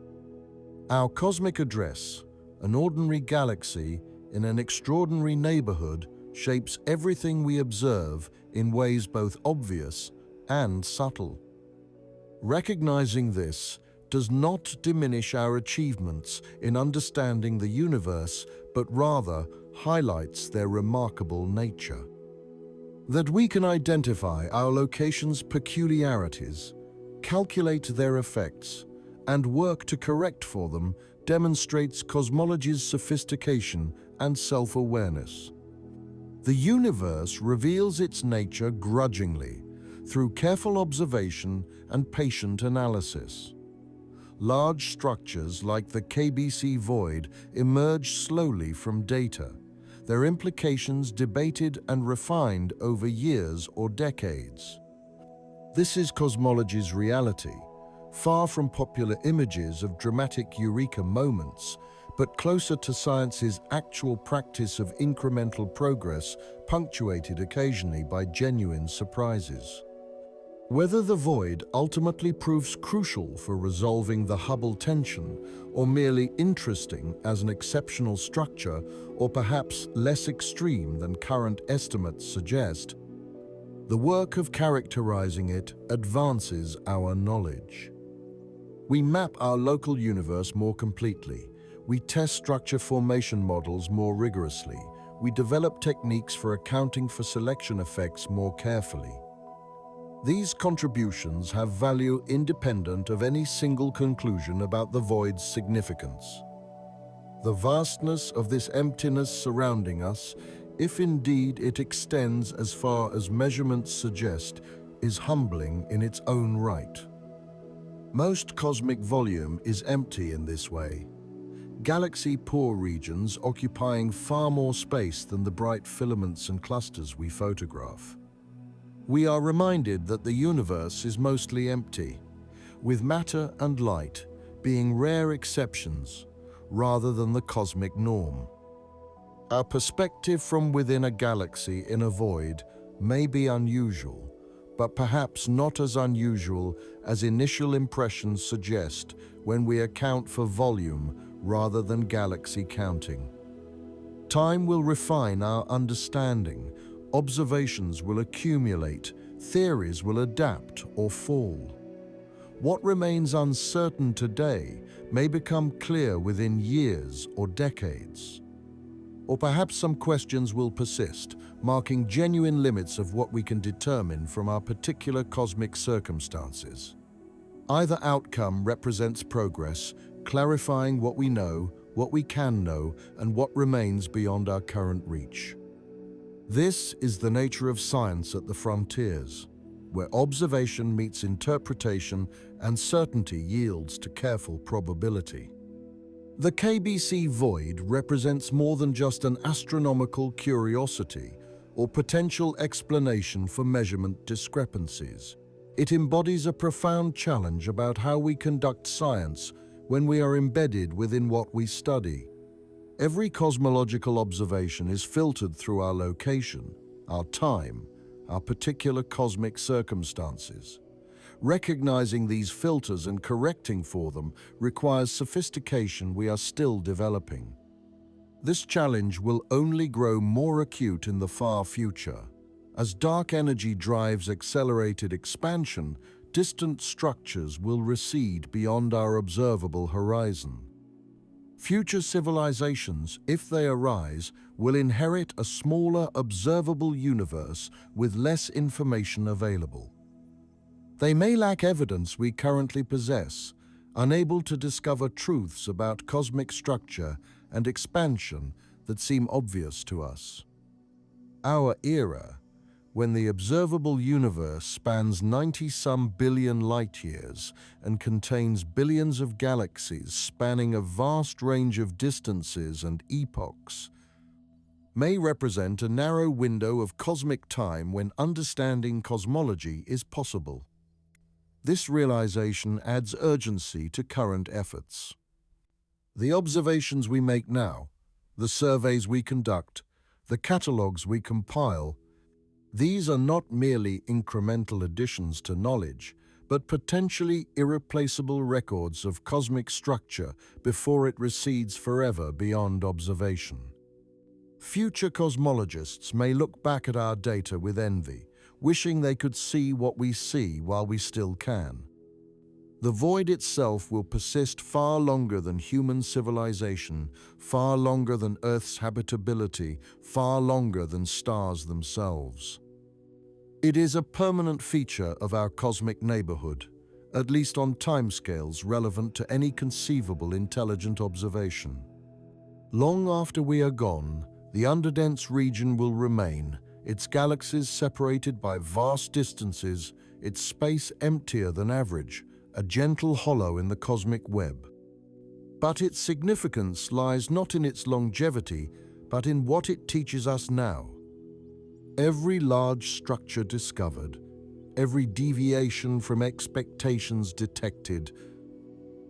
Our cosmic address, an ordinary galaxy in an extraordinary neighborhood shapes everything we observe in ways both obvious and subtle. Recognizing this does not diminish our achievements in understanding the universe, but rather highlights their remarkable nature. That we can identify our location's peculiarities, calculate their effects, and work to correct for them demonstrates cosmology's sophistication and self-awareness. The universe reveals its nature grudgingly, through careful observation and patient analysis. Large structures like the KBC Void emerge slowly from data, their implications debated and refined over years or decades. This is cosmology's reality, far from popular images of dramatic eureka moments, but closer to science's actual practice of incremental progress, punctuated occasionally by genuine surprises. Whether the void ultimately proves crucial for resolving the Hubble tension, or merely interesting as an exceptional structure, or perhaps less extreme than current estimates suggest, the work of characterizing it advances our knowledge. We map our local universe more completely. We test structure formation models more rigorously. We develop techniques for accounting for selection effects more carefully. These contributions have value independent of any single conclusion about the void's significance. The vastness of this emptiness surrounding us, if indeed it extends as far as measurements suggest, is humbling in its own right. Most cosmic volume is empty in this way, galaxy-poor regions occupying far more space than the bright filaments and clusters we photograph. We are reminded that the universe is mostly empty, with matter and light being rare exceptions rather than the cosmic norm. Our perspective from within a galaxy in a void may be unusual, but perhaps not as unusual as initial impressions suggest when we account for volume rather than galaxy counting. Time will refine our understanding. Observations will accumulate, theories will adapt or fall. What remains uncertain today may become clear within years or decades. Or perhaps some questions will persist, marking genuine limits of what we can determine from our particular cosmic circumstances. Either outcome represents progress, clarifying what we know, what we can know, and what remains beyond our current reach. This is the nature of science at the frontiers, where observation meets interpretation and certainty yields to careful probability. The KBC Void represents more than just an astronomical curiosity or potential explanation for measurement discrepancies. It embodies a profound challenge about how we conduct science when we are embedded within what we study. Every cosmological observation is filtered through our location, our time, our particular cosmic circumstances. Recognizing these filters and correcting for them requires sophistication we are still developing. This challenge will only grow more acute in the far future. As dark energy drives accelerated expansion, distant structures will recede beyond our observable horizon. Future civilizations, if they arise, will inherit a smaller observable universe with less information available. They may lack evidence we currently possess, unable to discover truths about cosmic structure and expansion that seem obvious to us. Our era, when the observable universe spans 90-some billion light-years and contains billions of galaxies spanning a vast range of distances and epochs, may represent a narrow window of cosmic time when understanding cosmology is possible. This realization adds urgency to current efforts. The observations we make now, the surveys we conduct, the catalogues we compile, these are not merely incremental additions to knowledge, but potentially irreplaceable records of cosmic structure before it recedes forever beyond observation. Future cosmologists may look back at our data with envy, wishing they could see what we see while we still can. The void itself will persist far longer than human civilization, far longer than Earth's habitability, far longer than stars themselves. It is a permanent feature of our cosmic neighborhood, at least on timescales relevant to any conceivable intelligent observation. Long after we are gone, the underdense region will remain, its galaxies separated by vast distances, its space emptier than average, a gentle hollow in the cosmic web. But its significance lies not in its longevity, but in what it teaches us now. Every large structure discovered, every deviation from expectations detected,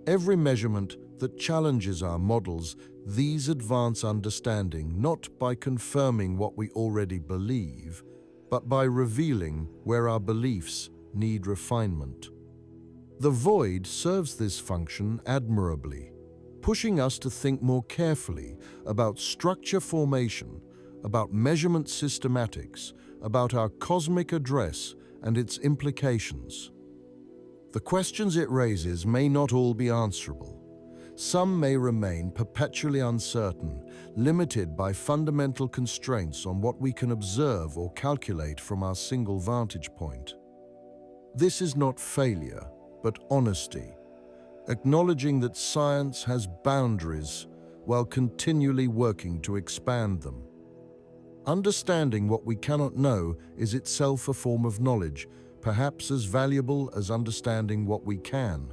every measurement that challenges our models, these advance understanding not by confirming what we already believe, but by revealing where our beliefs need refinement. The void serves this function admirably, pushing us to think more carefully about structure formation, about measurement systematics, about our cosmic address and its implications. The questions it raises may not all be answerable. Some may remain perpetually uncertain, limited by fundamental constraints on what we can observe or calculate from our single vantage point. This is not failure, but honesty, acknowledging that science has boundaries while continually working to expand them. Understanding what we cannot know is itself a form of knowledge, perhaps as valuable as understanding what we can.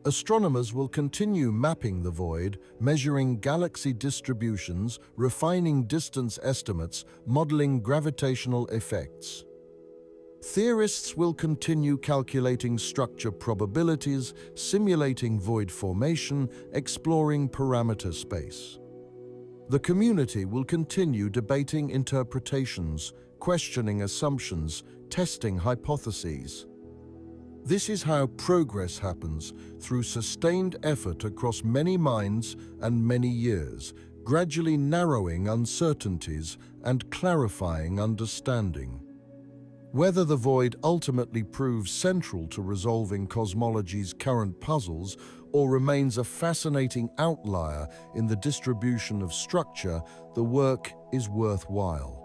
Astronomers will continue mapping the void, measuring galaxy distributions, refining distance estimates, modeling gravitational effects. Theorists will continue calculating structure probabilities, simulating void formation, exploring parameter space. The community will continue debating interpretations, questioning assumptions, testing hypotheses. This is how progress happens, through sustained effort across many minds and many years, gradually narrowing uncertainties and clarifying understanding. Whether the void ultimately proves central to resolving cosmology's current puzzles or remains a fascinating outlier in the distribution of structure, the work is worthwhile.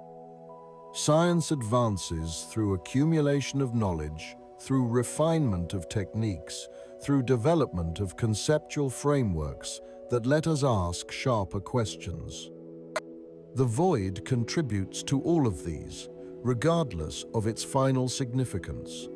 Science advances through accumulation of knowledge, through refinement of techniques, through development of conceptual frameworks that let us ask sharper questions. The void contributes to all of these, regardless of its final significance.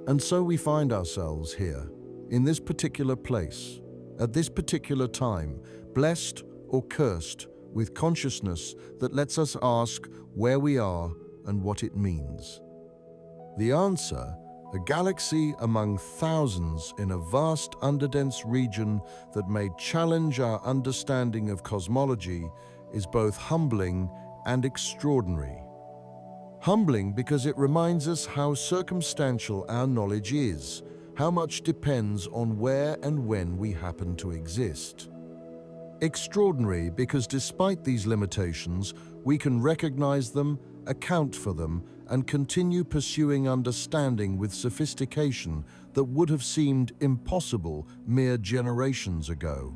And so we find ourselves here, in this particular place, at this particular time, blessed or cursed with consciousness that lets us ask where we are and what it means. The answer, a galaxy among thousands in a vast underdense region that may challenge our understanding of cosmology, is both humbling and extraordinary. Humbling because it reminds us how circumstantial our knowledge is, how much depends on where and when we happen to exist. Extraordinary because despite these limitations, we can recognize them, account for them, and continue pursuing understanding with sophistication that would have seemed impossible mere generations ago.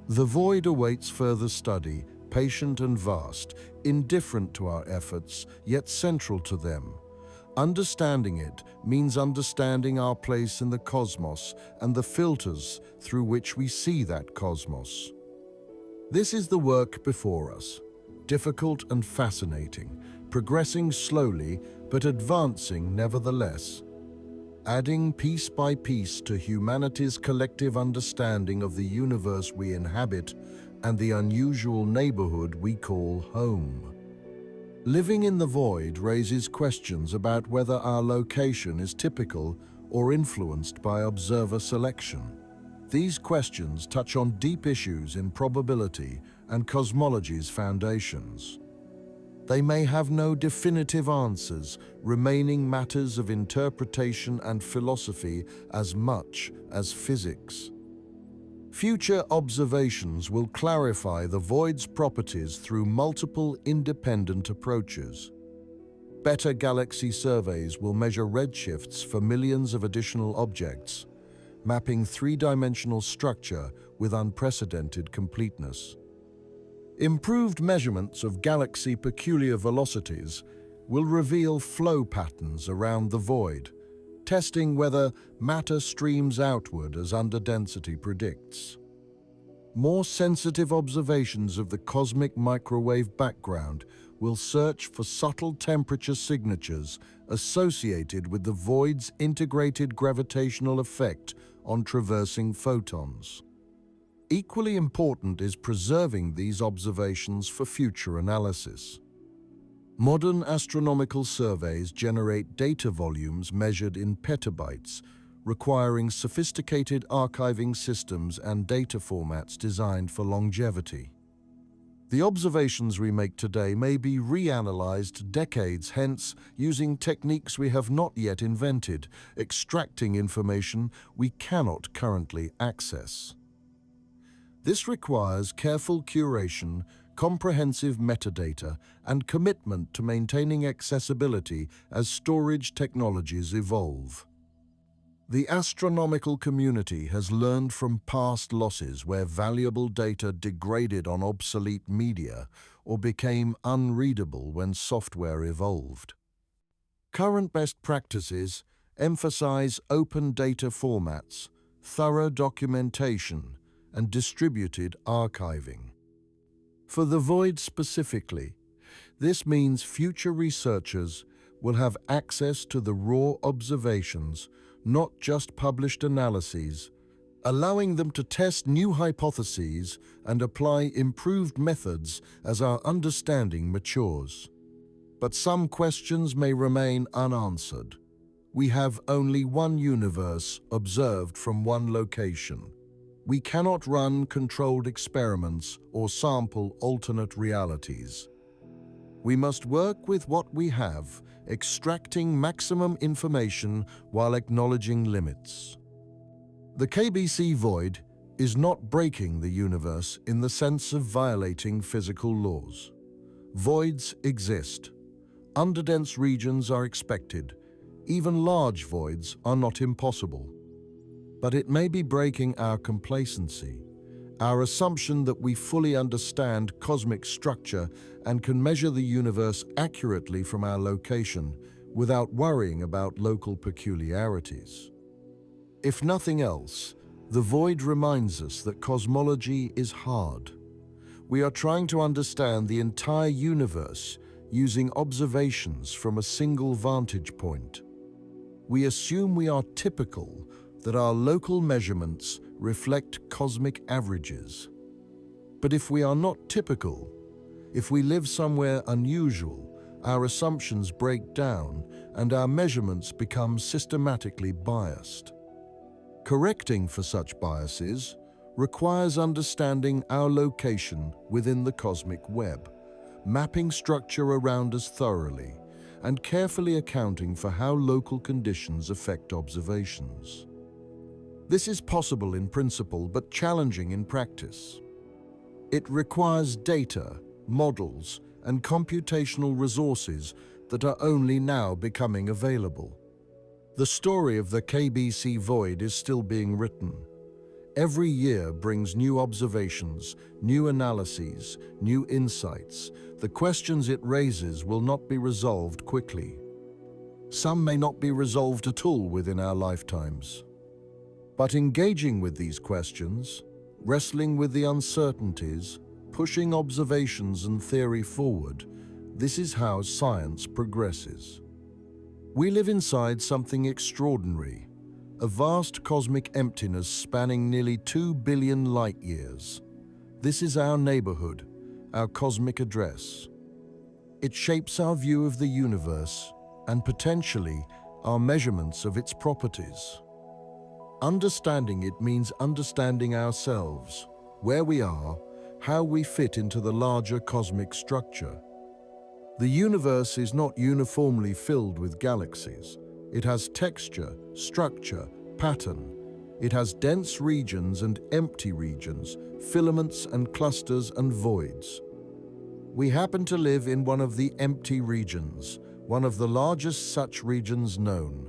The void awaits further study, patient and vast, indifferent to our efforts, yet central to them. Understanding it means understanding our place in the cosmos and the filters through which we see that cosmos. This is the work before us, difficult and fascinating, progressing slowly but advancing nevertheless, adding piece by piece to humanity's collective understanding of the universe we inhabit and the unusual neighborhood we call home. Living in the void raises questions about whether our location is typical or influenced by observer selection. These questions touch on deep issues in probability and cosmology's foundations. They may have no definitive answers, remaining matters of interpretation and philosophy as much as physics. Future observations will clarify the void's properties through multiple independent approaches. Better galaxy surveys will measure redshifts for millions of additional objects, mapping three-dimensional structure with unprecedented completeness. Improved measurements of galaxy peculiar velocities will reveal flow patterns around the void, testing whether matter streams outward as underdensity predicts. More sensitive observations of the cosmic microwave background will search for subtle temperature signatures associated with the void's integrated gravitational effect on traversing photons. Equally important is preserving these observations for future analysis. Modern astronomical surveys generate data volumes measured in petabytes, requiring sophisticated archiving systems and data formats designed for longevity. The observations we make today may be reanalyzed decades hence using techniques we have not yet invented, extracting information we cannot currently access. This requires careful curation, comprehensive metadata, and commitment to maintaining accessibility as storage technologies evolve. The astronomical community has learned from past losses where valuable data degraded on obsolete media or became unreadable when software evolved. Current best practices emphasize open data formats, thorough documentation, and distributed archiving. For the void specifically, this means future researchers will have access to the raw observations, not just published analyses, allowing them to test new hypotheses and apply improved methods as our understanding matures. But some questions may remain unanswered. We have only one universe observed from one location. We cannot run controlled experiments or sample alternate realities. We must work with what we have, extracting maximum information while acknowledging limits. The KBC Void is not breaking the universe in the sense of violating physical laws. Voids exist. Underdense regions are expected. Even large voids are not impossible. But it may be breaking our complacency, our assumption that we fully understand cosmic structure and can measure the universe accurately from our location without worrying about local peculiarities. If nothing else, the void reminds us that cosmology is hard. We are trying to understand the entire universe using observations from a single vantage point. We assume we are typical, that our local measurements reflect cosmic averages. But if we are not typical, if we live somewhere unusual, our assumptions break down and our measurements become systematically biased. Correcting for such biases requires understanding our location within the cosmic web, mapping structure around us thoroughly, and carefully accounting for how local conditions affect observations. This is possible in principle, but challenging in practice. It requires data, models, and computational resources that are only now becoming available. The story of the KBC Void is still being written. Every year brings new observations, new analyses, new insights. The questions it raises will not be resolved quickly. Some may not be resolved at all within our lifetimes. But engaging with these questions, wrestling with the uncertainties, pushing observations and theory forward, this is how science progresses. We live inside something extraordinary, a vast cosmic emptiness spanning nearly 2 billion light-years. This is our neighborhood, our cosmic address. It shapes our view of the universe and potentially our measurements of its properties. Understanding it means understanding ourselves, where we are, how we fit into the larger cosmic structure. The universe is not uniformly filled with galaxies. It has texture, structure, pattern. It has dense regions and empty regions, filaments and clusters and voids. We happen to live in one of the empty regions, one of the largest such regions known.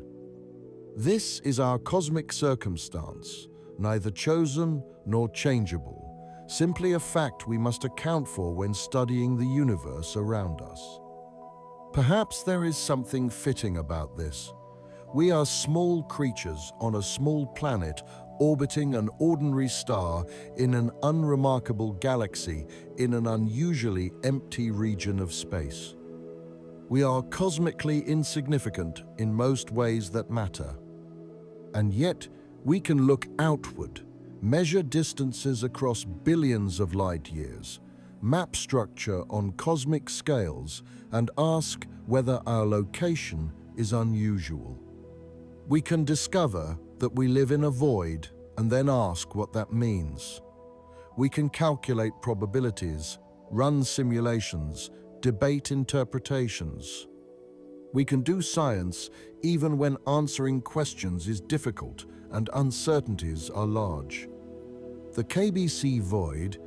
This is our cosmic circumstance, neither chosen nor changeable, simply a fact we must account for when studying the universe around us. Perhaps there is something fitting about this. We are small creatures on a small planet orbiting an ordinary star in an unremarkable galaxy in an unusually empty region of space. We are cosmically insignificant in most ways that matter. And yet, we can look outward, measure distances across billions of light years, map structure on cosmic scales, and ask whether our location is unusual. We can discover that we live in a void and then ask what that means. We can calculate probabilities, run simulations, debate interpretations. We can do science even when answering questions is difficult and uncertainties are large. The KBC Void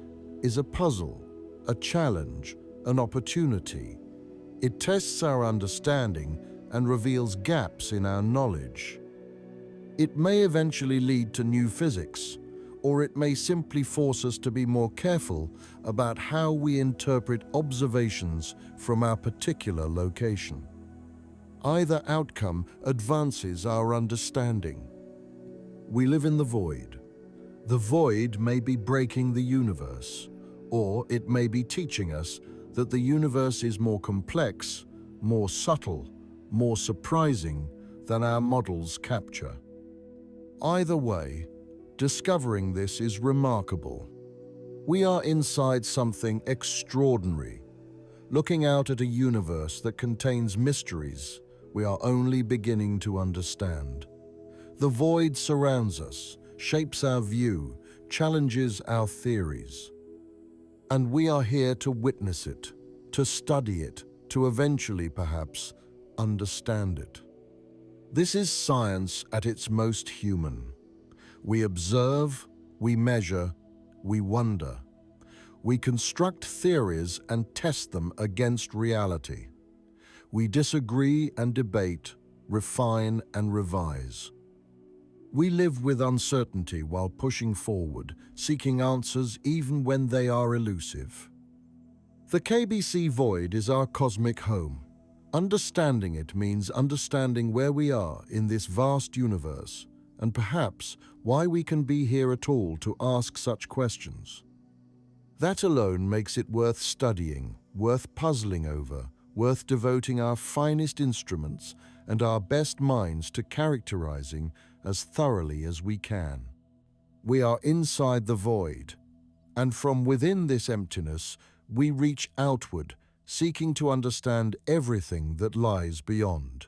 is a puzzle, a challenge, an opportunity. It tests our understanding and reveals gaps in our knowledge. It may eventually lead to new physics, or it may simply force us to be more careful about how we interpret observations from our particular location. Either outcome advances our understanding. We live in the void. The void may be breaking the universe, or it may be teaching us that the universe is more complex, more subtle, more surprising than our models capture. Either way, discovering this is remarkable. We are inside something extraordinary, looking out at a universe that contains mysteries we are only beginning to understand. The void surrounds us, shapes our view, challenges our theories. And we are here to witness it, to study it, to eventually, perhaps, understand it. This is science at its most human. We observe, we measure, we wonder. We construct theories and test them against reality. We disagree and debate, refine and revise. We live with uncertainty while pushing forward, seeking answers even when they are elusive. The KBC Void is our cosmic home. Understanding it means understanding where we are in this vast universe, and perhaps why we can be here at all to ask such questions. That alone makes it worth studying, worth puzzling over, worth devoting our finest instruments and our best minds to characterizing as thoroughly as we can. We are inside the void, and from within this emptiness, we reach outward, seeking to understand everything that lies beyond.